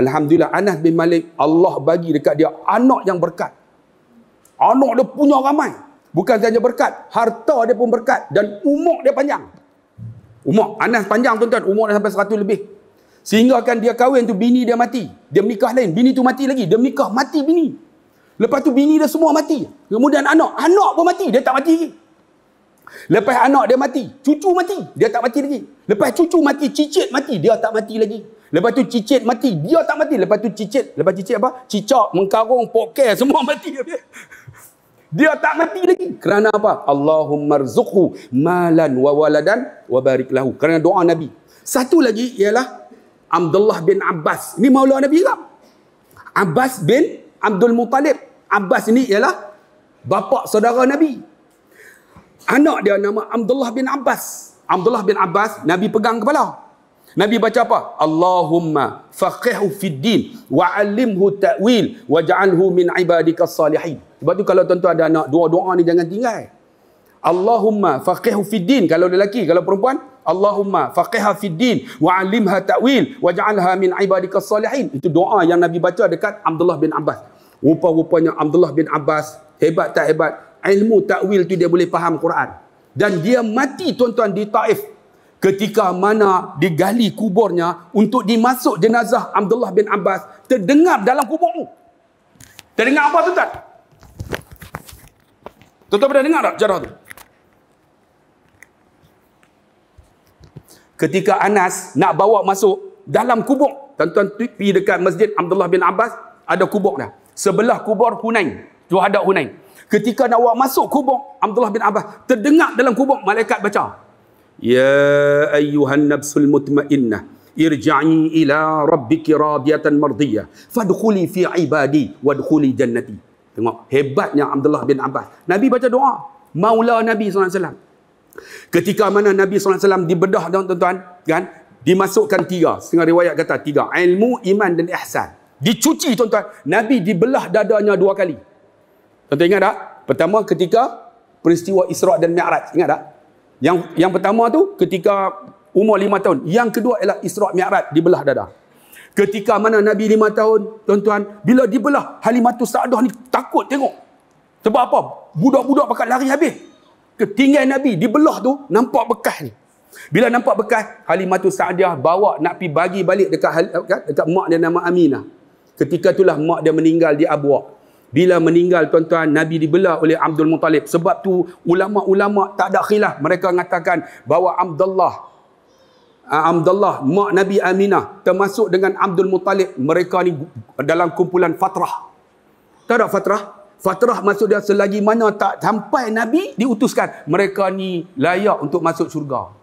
Alhamdulillah, Anas bin Malik, Allah bagi dekat dia anak yang berkat. Anak dia punya ramai. Bukan saja berkat, harta dia pun berkat, dan umur dia panjang. Umur Anas panjang tuan-tuan, umur dia sampai 100 lebih. Sehingga kan dia kahwin tu, bini dia mati. Dia menikah lain, bini tu mati lagi. Dia menikah, mati bini. Lepas tu bini dia semua mati. Kemudian anak pun mati, dia tak mati lagi. Lepas anak dia mati, cucu mati, dia tak mati lagi. Lepas cucu mati, cicit mati, dia tak mati lagi. Lepas tu cicit mati, dia tak mati. Lepas tu cicit apa? Cicak, mengkarung, poker, semua mati. Dia tak mati lagi. Kerana apa? Allahumma rzuqhu malan wa waladan wa barik lahu. Kerana doa Nabi. Satu lagi ialah Abdullah bin Abbas. Ini maula Nabi juga. Abbas bin Abdul Muttalib. Abbas ini ialah bapa saudara Nabi. Anak dia nama Abdullah bin Abbas. Abdullah bin Abbas, Nabi pegang kepala. Nabi baca apa? Allahumma faqihhu fid din wa 'allimhu ta'wil waj'alhu min ibadikas salihin. Sebab tu kalau tuan-tuan ada anak, doa-doa ni jangan tinggal. Allahumma faqihhu fid din kalau lelaki, kalau perempuan, Allahumma faqihha fid din wa 'allimha ta'wil waj'alha min ibadikas salihin. Itu doa yang Nabi baca dekat Abdullah bin Abbas. Rupa-rupanya Abdullah bin Abbas hebat tak hebat? Ilmu ta'wil tu dia boleh faham Quran. Dan dia mati tuan-tuan di Taif. Ketika mana digali kuburnya untuk dimasuk jenazah Abdullah bin Abbas, terdengar dalam kubur tu. Terdengar apa tuan-tuan? Tuan-tuan pernah dengar tak cara tu? Ketika Anas nak bawa masuk dalam kubur, tuan-tuan pergi dekat masjid Abdullah bin Abbas, ada kubur dah. Sebelah kubur Hunain, Syuhada Hunain. Ketika nak bawa masuk kubur Abdullah bin Abbas, terdengar dalam kubur malaikat baca, Ya ayyuhan nafsul mutmainnah irja'i ila rabbiki radiyatan mardiyah fadkhuli fi ibadi wadkhuli jannati. Tengok hebatnya Abdullah bin Abbas. Nabi baca doa maula Nabi SAW. Ketika mana Nabi SAW dibedah tuan-tuan kan, dimasukkan 3, setengah riwayat kata 3, ilmu, iman dan ihsan. Dicuci tuan-tuan. Nabi dibelah dadanya 2 kali. Tuan-tuan ingat tak? Pertama ketika peristiwa Isra' dan Mi'raj, ingat tak? Yang pertama tu ketika umur 5 tahun. Yang kedua ialah Isra' Mi'raj, dibelah dada. Ketika mana Nabi 5 tahun, tuan-tuan, bila dibelah, Halimatus Sa'dah ni takut tengok. Sebab apa? Budak-budak pakat lari habis. Ketinggal Nabi dibelah tu, nampak bekas ni. Bila nampak bekas, Halimatus Sa'dah bawa nak pergi bagi balik dekat mak dia nama Aminah. Ketika itulah mak dia meninggal di Abwa. Bila meninggal tuan-tuan, Nabi dibelah oleh Abdul Muttalib. Sebab tu ulama-ulama tak ada khilaf. Mereka mengatakan bahawa Abdullah Abdullah, mak Nabi Aminah, termasuk dengan Abdul Muttalib, mereka ni dalam kumpulan fatrah. Tahu tak fatrah? Fatrah maksud dia selagi mana tak sampai Nabi diutuskan, mereka ni layak untuk masuk syurga.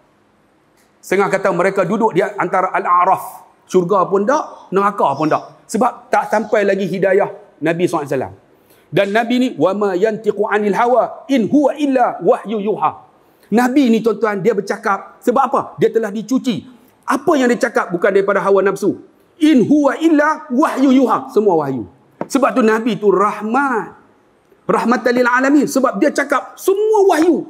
Setengah kata mereka duduk di antara Al-A'raf. Syurga pun tak, neraka pun tak. Sebab tak sampai lagi hidayah Nabi SAW. Dan Nabi ni, وَمَا يَنْتِقُ عَنِ الْهَوَىٰ إِنْ هُوَ إِلَّا وَحْيُ يُوحَىٰ. Nabi ni tuan-tuan, dia bercakap. Sebab apa? Dia telah dicuci. Apa yang dia cakap bukan daripada hawa nafsu. In huwa illa wahyu yuha. Semua wahyu. Sebab tu Nabi tu rahmat. Rahmatan lil alamin. Sebab dia cakap semua wahyu.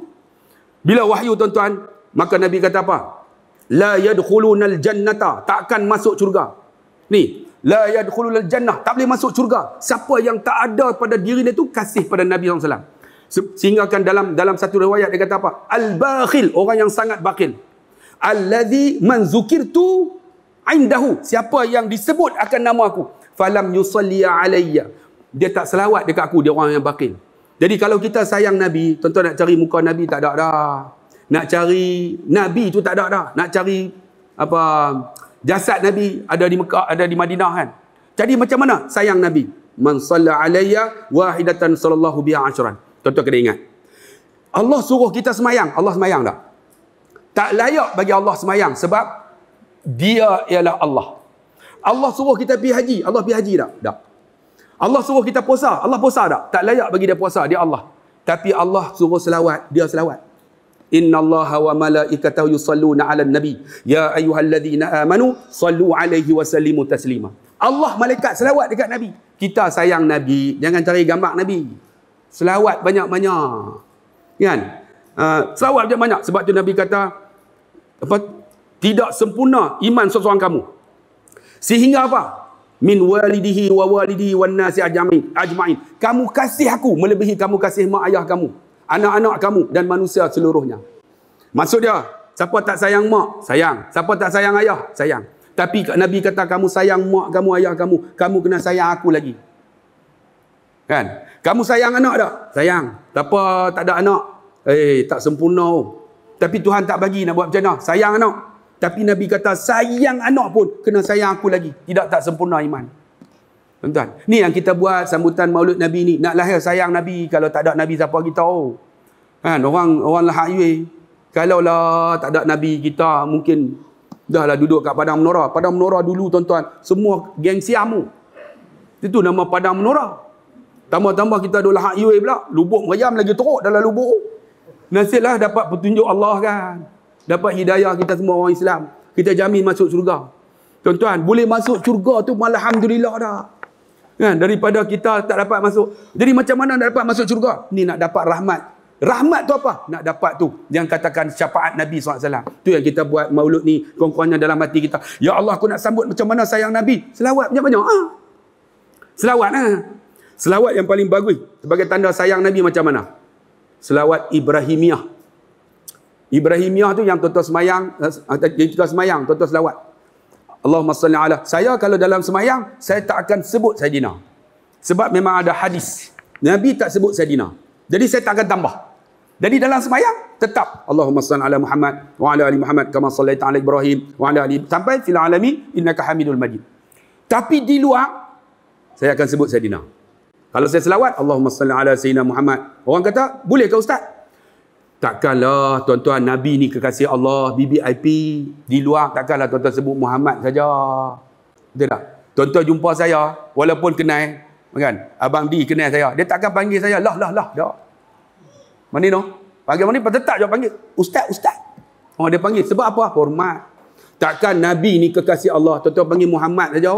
Bila wahyu tuan-tuan, maka Nabi kata apa? La yadkhulunal jannata. Takkan masuk syurga. Ni. La yadkhulunal jannah. Tak boleh masuk syurga. Siapa yang tak ada pada diri dia tu kasih pada Nabi SAW. Sehingga kan dalam satu riwayat dia kata apa? Al-bakhil. Orang yang sangat bakhil. Alladhi man zukirtu indahu. Siapa yang disebut akan nama aku. Falam yusalli alayya. Dia tak selawat dekat aku. Dia orang yang bakhil. Jadi kalau kita sayang Nabi, tuan-tuan nak cari muka Nabi tak ada dah. Nak cari Nabi tu tak ada dah. Nak cari apa jasad Nabi ada di Mekah, ada di Madinah kan. Jadi macam mana sayang Nabi? Man salla alayya wahidatan sallallahu biha ashran. Tuan-tuan kena ingat. Allah suruh kita semayang. Allah semayang tak? Tak layak bagi Allah semayang sebab dia ialah Allah. Allah suruh kita pergi haji. Allah pergi haji tak? Tak. Allah suruh kita puasa. Allah puasa tak? Tak layak bagi dia puasa. Dia Allah. Tapi Allah suruh selawat. Dia selawat. Inna Allaha wa malaikatahu yusalluna ala nabi. Ya ayyuhalladzina amanu sallu alaihi wa sallimu taslima. Allah malaikat selawat dekat Nabi. Kita sayang Nabi. Jangan cari gambar Nabi. Selawat banyak-banyak. Kan? Selawat banyak-banyak. Sebab tu Nabi kata, apa? Tidak sempurna iman seseorang kamu. Sehingga apa? Min walidihi wa walidihi wan nasi ajma'in. Kamu kasih aku melebihi kamu kasih mak ayah kamu, anak-anak kamu dan manusia seluruhnya. Maksud dia, siapa tak sayang mak, sayang. Siapa tak sayang ayah, sayang. Tapi Nabi kata kamu sayang mak kamu, ayah kamu, kamu kena sayang aku lagi. Kan? Kamu sayang anak tak? Sayang. Siapa tak ada anak? Tak sempurna. Tapi Tuhan tak bagi, nak buat macam mana? Sayang anak. Tapi Nabi kata sayang anak pun kena sayang aku lagi. Tidak tak sempurna iman. Tuan-tuan, ni yang kita buat sambutan Maulid Nabi ni. Nak lahir sayang Nabi. Kalau tak ada Nabi siapa kita tahu. Kan, orang lahak yui. Kalau lah tak ada Nabi kita mungkin dah lah duduk kat Padang Menora. Padang Menora dulu tuan-tuan, semua geng Siamu. Itu nama Padang Menora. Tambah-tambah kita ada lahak yui pula. Lubuk meriam lagi teruk dalam lubuk. Nasiblah dapat petunjuk Allah kan. Dapat hidayah kita semua orang Islam. Kita jamin masuk syurga. Tuan-tuan, boleh masuk syurga tu malah alhamdulillah dah. Kan? Daripada kita tak dapat masuk. Jadi macam mana nak dapat masuk syurga? Ni nak dapat rahmat. Rahmat tu apa? Nak dapat tu. Yang katakan syafaat Nabi SAW. Tu yang kita buat maulud ni. Kurang-kurangnya dalam hati kita. Ya Allah, aku nak sambut macam mana sayang Nabi. Selawat banyak-banyak. Selawat Selawat yang paling bagus. Sebagai tanda sayang Nabi macam mana? Selawat Ibrahimiyah. Ibrahimiyah tu yang tuan-tuan semayang, tuan-tuan selawat. Allahumma salli ala. Saya kalau dalam semayang, saya tak akan sebut Sayyidina. Sebab memang ada hadis. Nabi tak sebut Sayyidina. Jadi saya tak akan tambah. Jadi dalam semayang, tetap. Allahumma salli ala Muhammad wa ala ali Muhammad kama sallaita ala Ibrahim wa ala ali. Sampai fil alamin innaka hamidul majid. Tapi di luar, saya akan sebut Sayyidina. Kalau saya selawat, Allahumma salli ala Sayyidina Muhammad. Orang kata, boleh ke Ustaz? Takkanlah tuan-tuan Nabi ni kekasih Allah, BBIP. Di luar takkanlah tuan-tuan sebut Muhammad saja. Betul tak? Tuan-tuan jumpa saya, walaupun kenal, kan? Abang D kenal saya. Dia takkan panggil saya, lah. Tak. Mana no? Panggil mana? Tetap je panggil. Ustaz. Oh, dia panggil. Sebab apa? Hormat. Takkan Nabi ni kekasih Allah, tuan-tuan panggil Muhammad saja.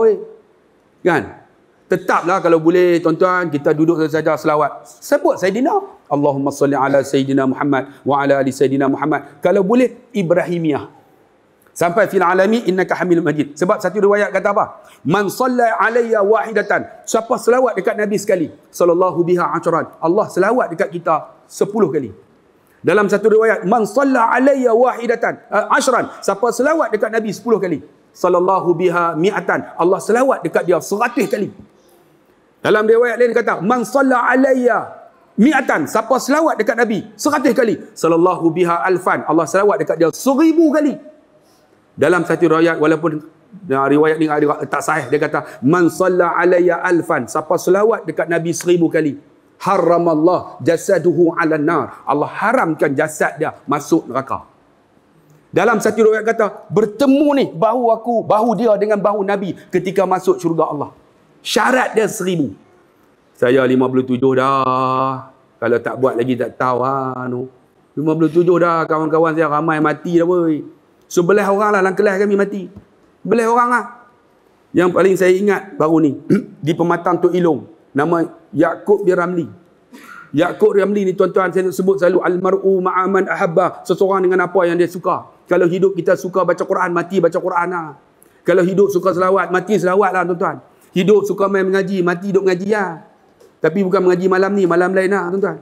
Kan? Tetaplah kalau boleh tuan-tuan kita duduk saja selawat. Sebut Sayyidina. Allahumma salli ala Sayyidina Muhammad wa ala ali Sayyidina Muhammad. Kalau boleh Ibrahimiyah. Sampai fil alami innaka hamilul majid. Sebab satu riwayat kata apa? Man salla alayya wahidatan. Siapa selawat dekat Nabi sekali, sallallahu biha ashran. Allah selawat dekat kita 10 kali. Dalam satu riwayat, man salla alayya wahidatan ashran. Siapa selawat dekat Nabi 10 kali, sallallahu biha mi'atan. Allah selawat dekat dia 100 kali. Dalam riwayat lain kata, man salla alayya mi'atan. Siapa selawat dekat Nabi 100 kali, sallallahu biha alfan. Allah selawat dekat dia 1000 kali. Dalam satu riwayat, walaupun riwayat ni tak sahih, dia kata man salla alayya alfan, siapa selawat dekat Nabi 1000 kali, haramallah jasaduhu 'alan nar, Allah haramkan jasad dia masuk neraka. Dalam satu riwayat kata bertemu ni bahu dia dengan bahu Nabi ketika masuk syurga Allah. Syarat dia 1000. Saya 57 dah. Kalau tak buat lagi tak tahu 57 dah, kawan-kawan saya ramai mati dah boy. Sebelah orang lah dalam kelas kami mati. Sebelah orang lah. Yang paling saya ingat baru ni di Pematang Tok Ilong, nama Yaakob bin Ramli. Yaakob bin Ramli ni tuan-tuan, saya sebut selalu almar'u ma'aman ahabba, seseorang dengan apa yang dia suka. Kalau hidup kita suka baca Quran, mati baca Quran lah. Kalau hidup suka selawat, mati selawat lah tuan-tuan. Hidup suka main mengaji, mati duduk mengaji lah. Tapi bukan mengaji malam ni, malam lain lah tuan-tuan.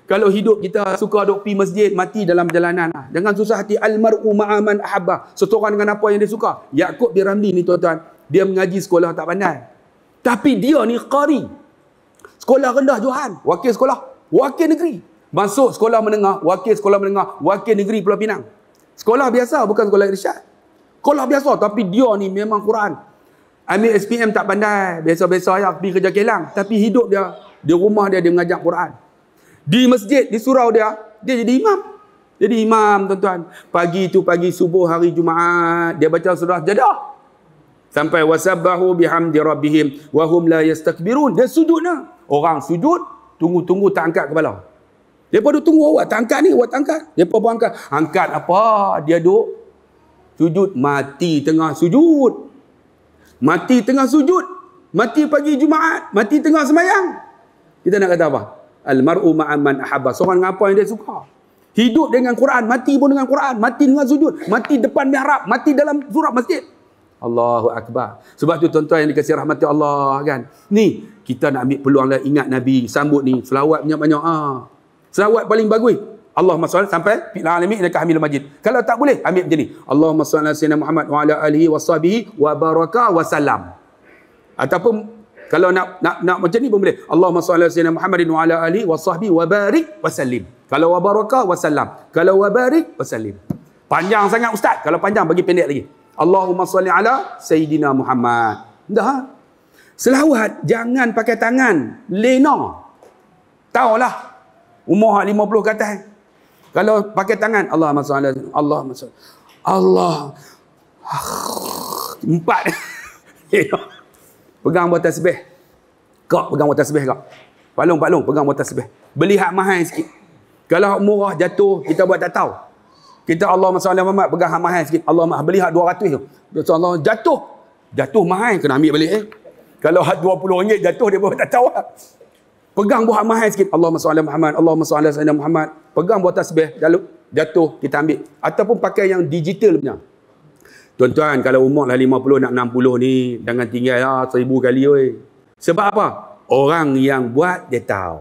Kalau hidup kita suka duk pergi masjid, mati dalam perjalanan lah. Jangan susah hati. Almar'u ma'aman ahabba, seseorang dengan apa yang dia suka. Yaakob bin Ramli ni tuan-tuan, dia mengaji sekolah tak pandai. Tapi dia ni qari. Sekolah rendah Johan, wakil sekolah, wakil negeri. Masuk sekolah menengah, wakil sekolah menengah, wakil negeri Pulau Pinang. Sekolah biasa, bukan sekolah irsyad. Sekolah biasa, tapi dia ni memang Quran. Ambil SPM tak pandai, biasa-biasa ya, pergi kerja kelang. Tapi hidup dia, di rumah dia mengajar Quran. Di masjid, di surau dia jadi imam. Jadi imam tuan-tuan. Pagi tu, pagi subuh hari Jumaat, dia baca surah Jadah. Sampai wasabbahu bihamdi rabbihim wa hum la yastakbirun. Dia sujud dah. Orang sujud, tunggu-tunggu tak angkat kepala. Depa duk tunggu awak tak angkat ni, awak tak angkat. Depa pun angkat. Angkat apa? Dia duk sujud, mati tengah sujud. Mati tengah sujud. Mati pagi Jumaat, mati tengah sembahyang. Kita nak kata apa? Almar'u ma'aman ahabba. Seorang dengan apa yang dia suka. Hidup dengan Quran, mati pun dengan Quran, mati dengan sujud, mati depan mihrab, mati dalam surat masjid. Allahu Akbar. Sebab tu tuan-tuan yang dikasihi rahmati Allah kan. Ni kita nak ambil peluang lah, ingat Nabi, sambut ni, selawat banyak-banyak. Selawat paling bagus. Allahumma salli sampai fil alamin innaka hamidul majid. Kalau tak boleh, ambil macam ni. Allahumma salli ala sayyidina Muhammad wa ala alihi washabihi wa baraka wa salam. Ataupun kalau nak macam ni pun boleh. Allahumma salli ala sayyidina Muhammadin wa ala alihi washabihi wa barik wa sallim. Kalau wa baraka wa salam. Kalau wa barik wa sallim. Panjang sangat ustaz. Kalau panjang bagi pendek lagi. Allahumma salli ala Sayyidina Muhammad. Dah. Selawat jangan pakai tangan. Lena. Tahulah. Umur 50 ke atas. Kalau pakai tangan. Allahumma salli ala. Allahumma salli. Allah. 4. Pegang buat tasbih. Kak pegang buat tasbih kak. Palung pegang buat tasbih. Beli hak mahal sikit. Kalau hak murah jatuh, kita buat tak tahu. Kita Allahumma salli ala Muhammad, pegang hak mahal sikit. Allah beli hak 200 tu. Dia Allah jatuh mahal, kena ambil balik. Kalau hak RM20 jatuh, dia pun tak tahu. Pegang buah hak mahal sikit. Allahumma salli ala Muhammad, Allahumma salli ala Sayyidina Muhammad. Pegang buah tasbih, jatuh, kita ambil. Ataupun pakai yang digital punya. Tuan-tuan, kalau umur dah 50 nak 60 ni, jangan tinggal lah 1000 kali. Sebab apa? Orang yang buat, dia tahu.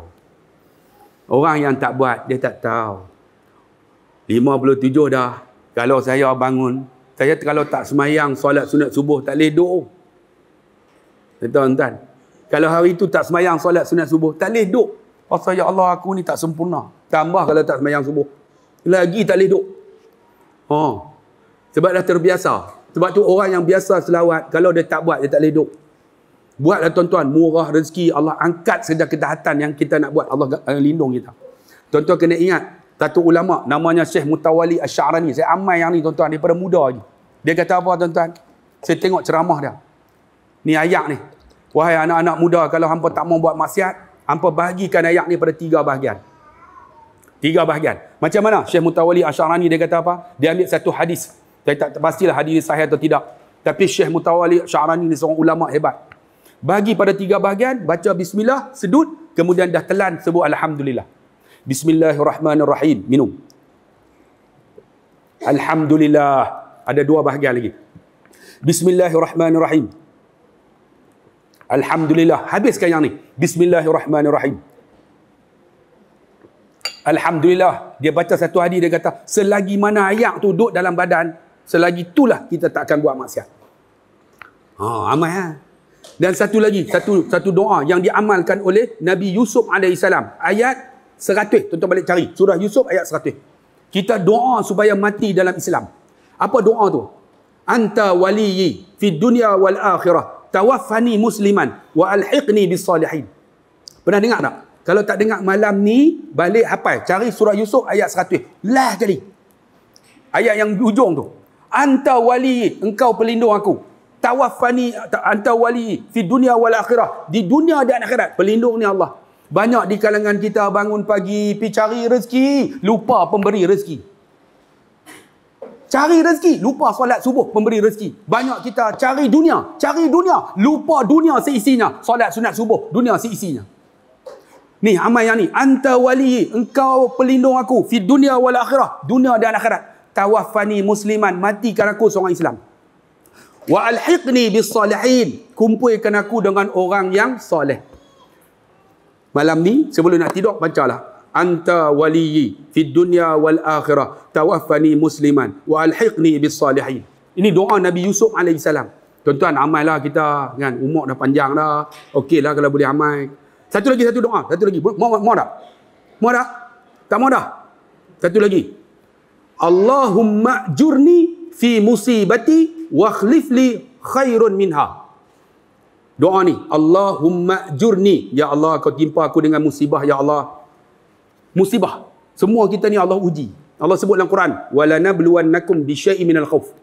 Orang yang tak buat, dia tak tahu. 57 dah. Kalau saya bangun, saya kalau tak semayang solat sunat subuh, tak boleh duduk. Tuan-tuan. Kalau hari itu tak semayang solat sunat subuh, tak boleh duduk. Pasal ya Allah, aku ni tak sempurna. Tambah kalau tak semayang subuh. Lagi tak boleh duduk. Sebab dah terbiasa. Sebab tu orang yang biasa selawat, kalau dia tak buat, dia tak boleh duduk. Buatlah tuan-tuan, murah rezeki. Allah angkat sedar kejahatan yang kita nak buat. Allah lindung kita. Tuan-tuan kena ingat, satu ulama namanya Syekh Mutawali Asy-Sya'rani. Saya amai yang ni tuan-tuan, daripada muda lagi. Dia kata apa tuan-tuan? Saya tengok ceramah dia. Ni ayat ni. Wahai anak-anak muda, kalau hampa tak mau buat maksiat, hampa bahagikan ayat ni pada 3 bahagian. 3 bahagian. Macam mana? Syekh Mutawali Asy-Sya'rani dia kata apa? Dia ambil satu hadis. Saya tak pastilah hadis sahih atau tidak. Tapi Syekh Mutawali Asy-Sya'rani ni seorang ulama hebat. Bagi pada 3 bahagian, baca bismillah, sedut, kemudian dah telan sebut alhamdulillah. Bismillahirrahmanirrahim. Minum. Alhamdulillah. Ada 2 bahagian lagi. Bismillahirrahmanirrahim. Alhamdulillah. Habiskan yang ni. Bismillahirrahmanirrahim. Alhamdulillah. Dia baca satu hadis, dia kata, selagi mana ayat tu duduk dalam badan, selagi itulah kita tak akan buat maksiat. Amal ha. Dan satu lagi, satu doa yang diamalkan oleh Nabi Yusuf AS. Ayat 100. Tuan-tuan balik cari. Surah Yusuf ayat 100. Kita doa supaya mati dalam Islam. Apa doa tu? Anta waliyyi fid dunya wal akhirah, tawaffani musliman wa alhiqni bis salihin. Pernah dengar tak? Kalau tak dengar malam ni, balik hafal, cari surah Yusuf ayat 100. Last kali. Ayat yang hujung tu. Anta waliyyi, engkau pelindung aku. Tawaffani anta waliyyi fid dunya wal akhirah. Di dunia dan akhirat, pelindung ni Allah. Banyak di kalangan kita bangun pagi, pergi cari rezeki, lupa pemberi rezeki. Cari rezeki, lupa solat subuh pemberi rezeki. Banyak kita cari dunia, lupa dunia seisinya. Solat sunat subuh, dunia seisinya. Ni amal yang ni, anta waliyyi, engkau pelindung aku fi dunia wal akhirah, dunia dan akhirat. Tawaffani musliman, matikan aku seorang Islam. Wa alhiqni bis salihin, kumpulkan aku dengan orang yang soleh. Malam ni sebelum nak tidur bacalah. Anta waliyyi fid dunya wal akhirah, tawaffani musliman wa alhiqni bis salihin. Ini doa Nabi Yusuf alaihissalam. Tuan-tuan, amallah kita kan, umur dah panjang dah. Okeylah kalau boleh amal. Satu lagi, satu doa, satu lagi. Mau tak? Mau tak? Tak mau dah. Satu lagi. Allahumma jurni fi musibati wa khlif li khairun minha. Doa ni, Allahumma jurni, ya Allah kau timpa aku dengan musibah, ya Allah. Musibah. Semua kita ni Allah uji. Allah sebut dalam Quran, walanabluwannakum bisyai'in minal khauf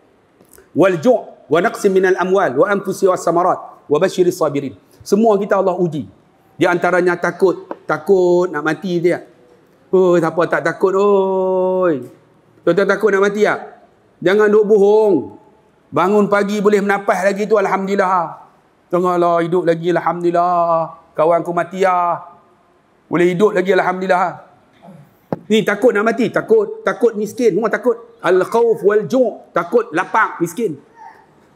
wal ju' wa naqsim minal amwal wa anfusi was samarat wa basyiris sabirin. Semua kita Allah uji. Di antaranya takut nak mati dia. Oh, siapa tak takut oi? Tuan-tuan takut nak mati tak? Jangan duk bohong. Bangun pagi boleh menapas lagi tu alhamdulillah. Janganlah hidup lagi alhamdulillah. Kawan aku mati ah. Boleh hidup lagi alhamdulillah. Ni takut nak mati, takut miskin, semua takut. Al-khauf wal ju', takut lapang, miskin.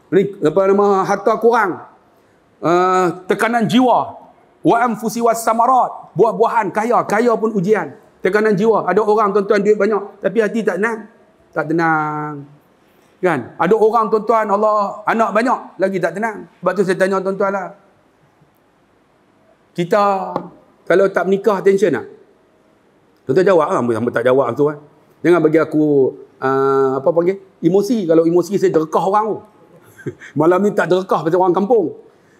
Ni apa nama, harta kurang. Tekanan jiwa. Wa anfusi was samarat, buah-buahan, kaya pun ujian. Tekanan jiwa. Ada orang tuan-tuan duit banyak tapi hati tak tenang. Tak tenang. Kan? Ada orang tuan-tuan Allah anak banyak lagi tak tenang. Sebab tu saya tanya tuan-tuan lah. Kita kalau tak menikah tension tak? Tuan-tuan jawab lah. Hamba tak jawab tu kan. Jangan bagi aku apa panggil? Emosi. Kalau emosi saya derekah orang tu. Malam ni tak derekah pasal orang kampung.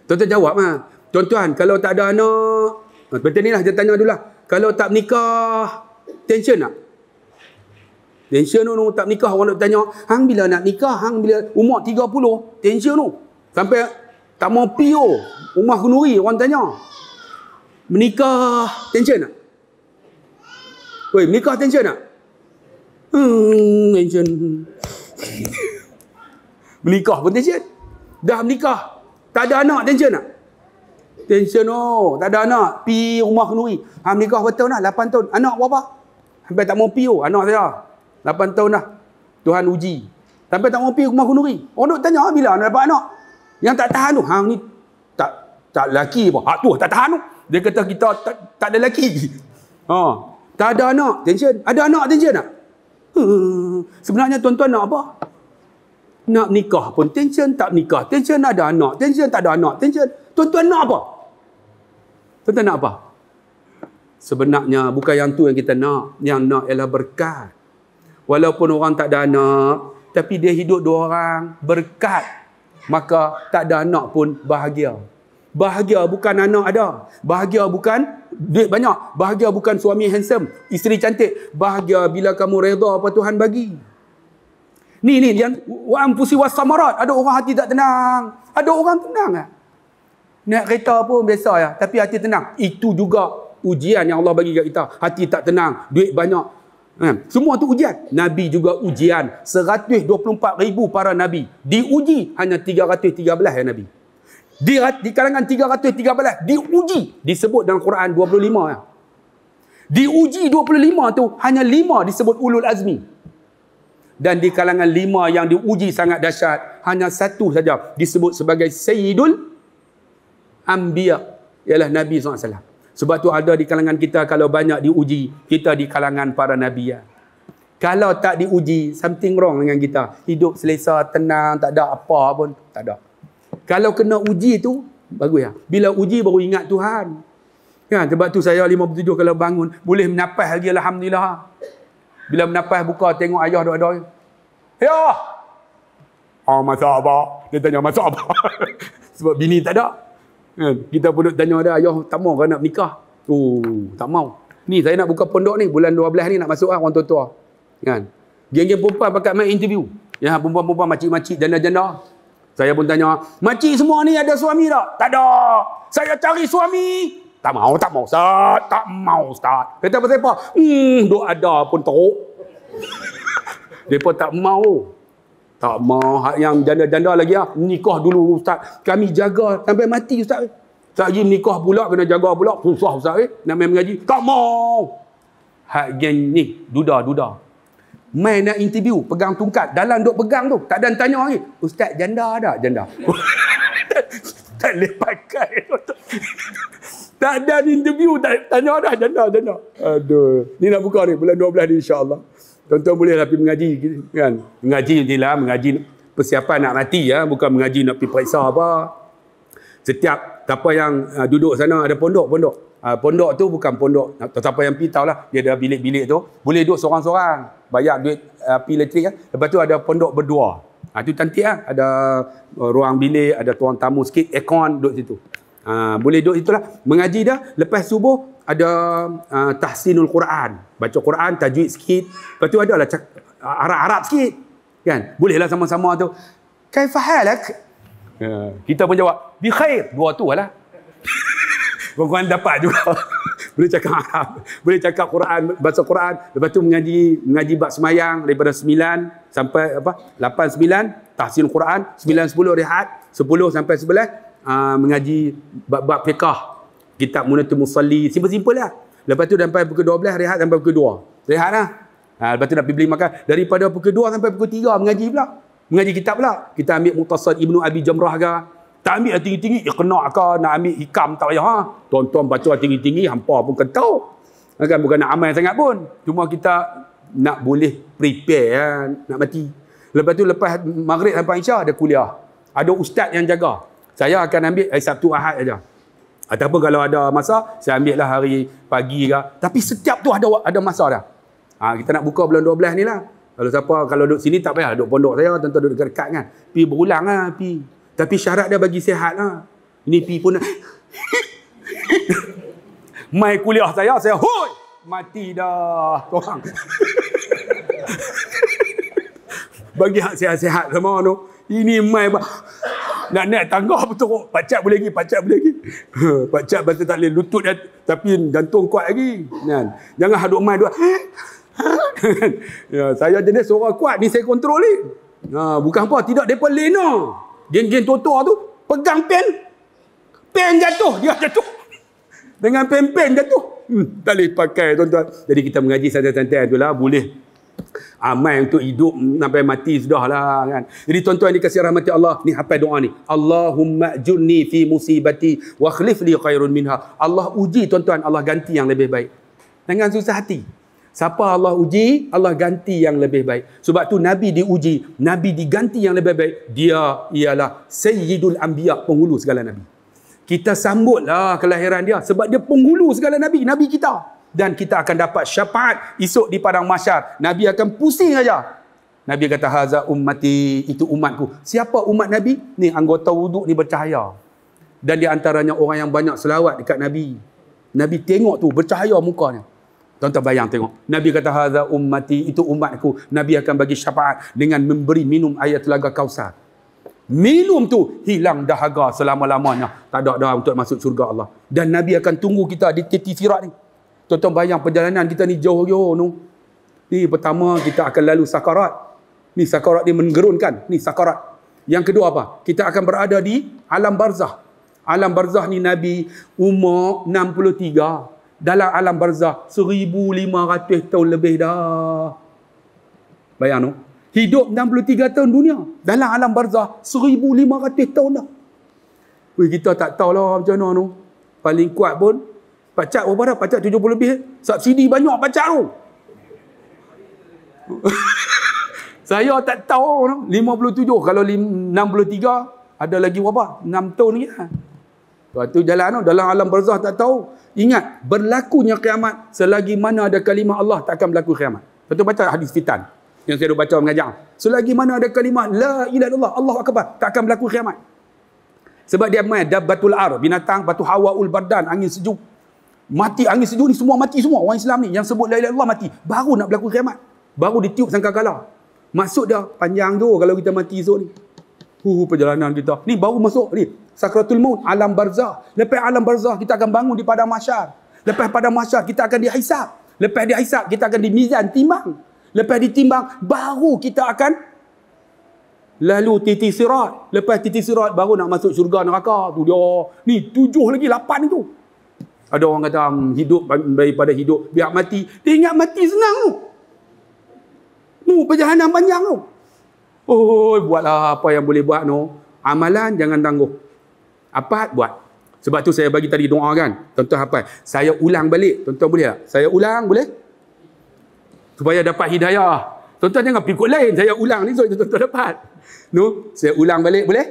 Tuan-tuan jawab lah. Tuan-tuan kalau tak ada anak, betul ni lah saya tanya dulu lah. Kalau tak menikah tension tak? Tension tu tak menikah orang nak tanya, hang bila nak nikah? Hang bila umur 30? Tension tu. Sampai tak mau pio. Rumah Kunuri orang tanya. Menikah tension tak? Weh, menikah tension tak? Tension. Menikah pun tension. Dah menikah, tak ada anak tension tak? Tension tak ada anak. Pi rumah Kunuri. Menikah betul dah, 8 tahun. Anak berapa? Sampai tak mau pi anak saya. 8 tahun dah. Tuhan uji. Sampai tak mau pi rumah Kunuri. Orang nak tanya bila nak dapat anak. Yang tak tahan tu, hang ni tak lelaki apa? Hak tu tak tahan tu. Dia kata kita tak ada lelaki. Tak ada anak, tension. Ada anak, tension tak? Sebenarnya tuan-tuan nak apa? Nak nikah pun tension, tak nikah tension, ada anak tension, tak ada anak tension. Tuan-tuan nak apa? Tuan-tuan nak apa? Sebenarnya bukan yang tu yang kita nak. Yang nak ialah berkat. Walaupun orang tak ada anak, tapi dia hidup 2 orang, berkat. Maka tak ada anak pun bahagia. Bahagia bukan anak ada. Bahagia bukan duit banyak. Bahagia bukan suami handsome, isteri cantik. Bahagia bila kamu redha apa Tuhan bagi. Ni yang wa anfusi was samarat. Ada orang hati tak tenang. Ada orang tenang ah. Naik kereta pun biasa ya, tapi hati tenang. Itu juga ujian yang Allah bagi kat kita. Hati tak tenang, duit banyak. Semua tu ujian. Nabi juga ujian. 124,000 para Nabi. Diuji hanya 313 ya Nabi. Di kalangan 313 diuji. Disebut dalam Quran 25 ya. Diuji 25 tu hanya 5 disebut ulul azmi. Dan di kalangan 5 yang diuji sangat dahsyat, hanya 1 saja disebut sebagai Sayyidul Anbiya, ialah Nabi SAW. Sebab tu ada di kalangan kita, kalau banyak diuji, kita di kalangan para Nabi ya. Kalau tak diuji, something wrong dengan kita. Hidup selesa, tenang, tak ada apa pun, tak ada. Kalau kena uji tu, bagus ya. Bila uji baru ingat Tuhan. Kan? Sebab tu saya 57 kalau bangun, boleh menapas lagi alhamdulillah. Bila menapas buka tengok ayah doa-doa. Ya, Masak apa? Dia tanya masak apa? Sebab bini tak ada. Kan? Kita pun duk tanya dia, ayah tak mau kan nak nikah? Tak mau. Ni saya nak buka pondok ni, bulan 12 ni nak masuk orang tua-tua. Kan? Geng-geng perempuan pakat main interview. Ya, perempuan-perempuan, makcik-makcik, janda-janda. Saya pun tanya, makcik semua ni ada suami tak? Tak ada. Saya cari suami. Tak mau, Ustaz. Tak mau, Ustaz. Kata pasal apa? Duk ada pun teruk. Mereka tak mau. Tak mau. Yang janda-janda lagi lah. Nikah dulu, Ustaz. Kami jaga sampai mati, Ustaz. Tak lagi nikah pula, kena jaga pula. Susah, Ustaz. Nak main mengaji. Tak mau. Hak geng ni, duda-duda. Main nak interview, pegang tungkat. Dalam duk pegang tu, tak ada tanya lagi. Ustaz, janda ada? Janda. Tak boleh pakai. Tak ada interview, tak tanya dah, janda. Aduh. Ni nak buka ni, bulan 12 ni insyaAllah. Tuan-tuan boleh lah pergi mengaji. Kan? Mengaji je lah, mengaji persiapan nak mati. Ya? Bukan mengaji nak pergi periksa apa. Setiap siapa yang duduk sana ada pondok. Pondok tu bukan pondok, siapa yang pergi tahulah, dia ada bilik-bilik tu, boleh duduk seorang-seorang, bayar duit api elektrik kan. Lepas tu ada pondok berdua. Tu cantik lah, ada ruang bilik, ada tuang tamu sikit, aircon duduk situ. Boleh duduk itulah, mengaji dah. Lepas subuh ada tahsinul Quran, baca Quran, tajwid sikit. Lepas tu ada lah Arab-Arab sikit kan, bolehlah sama-sama tu. Kaifa halak? Kita pun jawab bi khair, dua tu lah. Korang dapat juga. Boleh cakap Arab, boleh cakap Quran, bahasa Quran. Lepas tu mengaji bab semayang daripada 9 sampai 8 9 tahsin Quran, 9 10 rehat, 10 sampai 11 mengaji bab fiqh, kitab Munatul Musalli, simple-simple lah. Lepas tu sampai pukul 12 rehat sampai pukul 2. Rehat lah. Lepas tu nak pergi beli makan. Daripada pukul 2 sampai pukul 3 mengaji pula. Mengaji kitab pula. Kita ambil Muqtasad Ibnu Abi Jamrah ke. Tak ambil tinggi-tinggi, kena ke, nak ambil hikam tak payah. Tuan-tuan baca tinggi-tinggi, hampa pun kentau. Kan, bukan nak amal sangat pun. Cuma kita nak boleh prepare, nak mati. Lepas tu, lepas maghrib sampai Isya, ada kuliah. Ada ustaz yang jaga. Saya akan ambil Sabtu Ahad saja. Ataupun kalau ada masa, saya ambil lah hari pagi ke. Tapi setiap tu ada masa dah. Kita nak buka bulan 12 ni lah. Kalau duduk sini tak payah, duduk pondok saya, tentu duduk dekat kan. Pi berulang lah, pi. Tapi syarat dia bagi sihat lah. Ini pi pun mai kuliah saya, hoi! Mati dah. Korang. Bagi hak sihat-sihat sama tu. Ini mai nak naik tangga betul. Pacak boleh lagi. Pacak betul tak boleh. Lutut dia, tapi jantung kuat lagi. Jangan haduk mai dua. Ya, saya jenis suara kuat ni, saya kontrol ni. Bukan apa, tidak depa lena. Geng-geng tua-tua tu pegang pen jatuh, dia jatuh. Dengan pen jatuh. Tak boleh pakai, tuan-tuan. Jadi kita mengaji santai-santai tu lah, boleh amal untuk hidup sampai mati sudah lah kan. Jadi tuan-tuan dikasih rahmati Allah, ni hafal doa ni. Allahumma ajurni fi musibati wa akhlif li khairun minha. Allah uji tuan-tuan, Allah ganti yang lebih baik. Jangan susah hati. Siapa Allah uji, Allah ganti yang lebih baik. Sebab tu Nabi diuji, Nabi diganti yang lebih baik. Dia ialah Sayyidul Anbiya, penghulu segala Nabi. Kita sambutlah kelahiran dia sebab dia penghulu segala Nabi, Nabi kita. Dan kita akan dapat syafaat esok di padang mahsyar. Nabi akan pusing aja. Nabi kata, haza ummati, itu umatku. Siapa umat Nabi? Ni anggota wuduk ni bercahaya. Dan di antaranya orang yang banyak selawat dekat Nabi. Nabi tengok tu bercahaya mukanya. Tuan-tuan bayang tengok. Nabi kata, haza ummati, itu umatku. Nabi akan bagi syafaat dengan memberi minum air telaga Kausar. Minum tu hilang dahaga selama-lamanya. Tak ada dah untuk masuk syurga Allah. Dan Nabi akan tunggu kita di tepi sirat ni. Tuan-tuan bayang perjalanan kita ni jauh-jauh tu. Ni pertama kita akan lalu sakarat. Ni sakarat dia menggerunkan. Ni sakarat. Yang kedua apa? Kita akan berada di alam barzah. Alam barzah ni Nabi umur 63. Dalam alam barzah 1500 tahun lebih dah. Bayang tu. Hidup 63 tahun dunia. Dalam alam barzah 1500 tahun dah. Kita tak tahulah macam mana tu. Paling kuat pun pacak berapa dah? Pacak 70 lebih. Subsidi banyak pacak tu. Saya tak tahu. 57. Kalau 63 ada lagi berapa? 6 tahun lagi lah. Lepas tu jalan tu. Dalam alam barzah tak tahu. Ingat, berlakunya kiamat selagi mana ada kalimah Allah tak akan berlaku kiamat. Lepas tu baca hadis fitan yang saya dah baca mengajar. selagi mana ada kalimah la ilaha illallah, Allahu akbar, tak akan berlaku kiamat. Sebab dia main dabbatul ar, binatang, batu hawaul bardan, angin sejuk. Mati angin sejuk ni semua mati semua. Orang Islam ni yang sebut la ilaha illallah mati. Baru nak berlaku kiamat. Baru ditiup sangkakala. Maksud dia panjang tu kalau kita mati esok ni. Perjalanan kita. Ni baru masuk ni. Sakratul maut, alam barzah. Lepas alam barzah kita akan bangun di padang mahsyar. Lepas padang mahsyar kita akan dihisap. Lepas dihisap kita akan dimizan, timbang. Lepas ditimbang baru kita akan lalu titi sirat. Lepas titi sirat baru nak masuk syurga neraka. Tu dia. Ni 7 lagi 8 tu. Ada orang kata hidup daripada hidup biar mati. Dia ingat mati senang tu. Perjalanan panjang tu. Oh, buatlah apa yang boleh buat tu. Amalan jangan tangguh. Apa buat. Sebab tu saya bagi tadi doa kan. Tuan-tuan hafal. Saya ulang balik. Tuan-tuan boleh tak? Saya ulang boleh? Supaya dapat hidayah. Tuan-tuan jangan pikul lain. Saya ulang ni supaya tuan-tuan dapat. No, saya ulang balik boleh?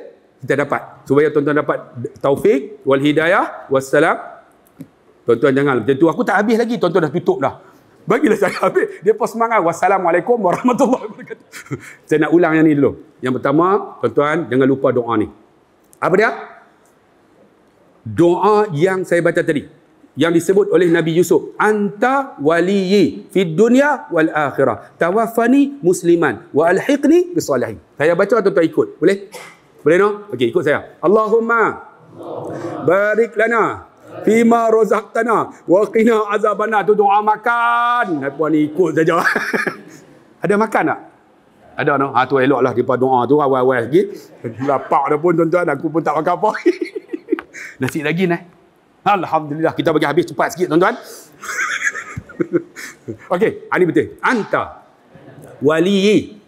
Kita dapat. Supaya tuan-tuan dapat taufik wal hidayah wassalam. Tuan-tuan jangan macam tu. Aku tak habis lagi. Tuan-tuan dah tutup dah. Bagilah saya habis. Dia pun semangat. Wassalamualaikum warahmatullahi wabarakatuh. Saya nak ulang yang ni dulu. Yang pertama, tuan-tuan jangan lupa doa ni. Apa dia? Doa yang saya baca tadi. Yang disebut oleh Nabi Yusuf. Anta waliyyi fid dunya wal akhirah. Tawaffani musliman wa alhiqni bisalihin. Saya baca tuan-tuan ikut. Boleh? Boleh no? Okey, ikut saya. Allahumma barik lana fima razaqtana wa qina azabana. Tu doa makan. Apa ni ikut saja. Ada makan tak? Ada no? Tu eloklah depa doa tu awal-awal sikit. Lapak dah pun tuan-tuan, aku pun tak makan apa. Nasi lagi nah. Alhamdulillah kita bagi habis cepat sikit tuan-tuan. Okey, ini betul. Anta waliyyi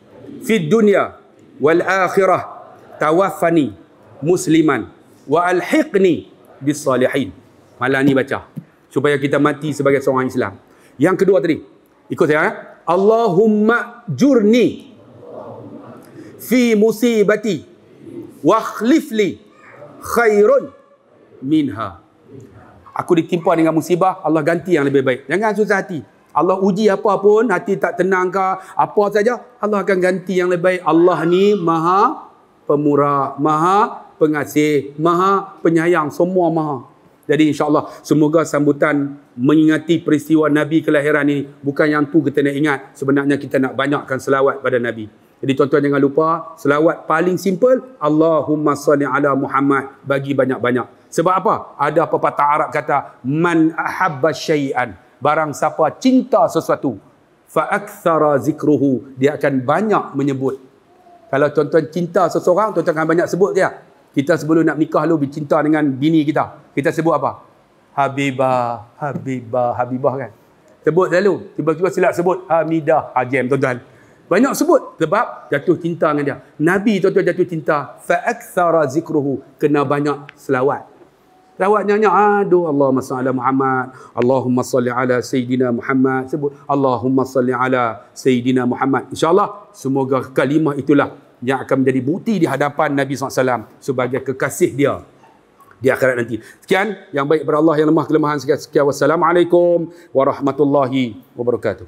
fid dunya wal akhirah tawaffani musliman wa alhiqni bis salihin. Malam ni baca supaya kita mati sebagai seorang Islam. Yang kedua tadi, ikut saya. Allahumma jurni fi musibati wa akhlif li khairun minha. Aku ditimpa dengan musibah, Allah ganti yang lebih baik. Jangan susah hati. Allah uji apa pun, hati tak tenang ke, apa saja, Allah akan ganti yang lebih baik. Allah ni maha pemurah, maha pengasih, maha penyayang, semua maha. Jadi insyaAllah, semoga sambutan mengingati peristiwa Nabi kelahiran ini, bukan yang tu kita nak ingat, sebenarnya kita nak banyakkan selawat pada Nabi. Jadi tuan-tuan jangan lupa, selawat paling simple, Allahumma salli ala Muhammad, bagi banyak-banyak. Sebab apa? Ada pepatah Arab kata, man ahabba syai'an, barang siapa cinta sesuatu, fa akthara zikruhu, dia akan banyak menyebut. Kalau tuan-tuan cinta seseorang, tuan-tuan akan banyak sebut dia. Kita sebelum nak nikah lu bercinta dengan bini kita, kita sebut apa? Habibah, Habibah, Habibah kan. Sebut selalu. Tiba-tiba silap sebut Hamidah, Hajem tuan-tuan. Banyak sebut sebab jatuh cinta dengan dia. Nabi tuan-tuan jatuh cinta, fa akthara zikruhu, kena banyak selawat. Selawat nyanyi, aduh Allahumma salli ala Muhammad, Allahumma salli ala Sayyidina Muhammad. Sebut Allahumma salli ala Sayyidina Muhammad. InsyaAllah semoga kalimah itulah yang akan menjadi bukti di hadapan Nabi SAW sebagai kekasih dia di akhirat nanti. Sekian, yang baik kepada Allah, yang lemah kelemahan sekian. Wassalamualaikum warahmatullahi wabarakatuh.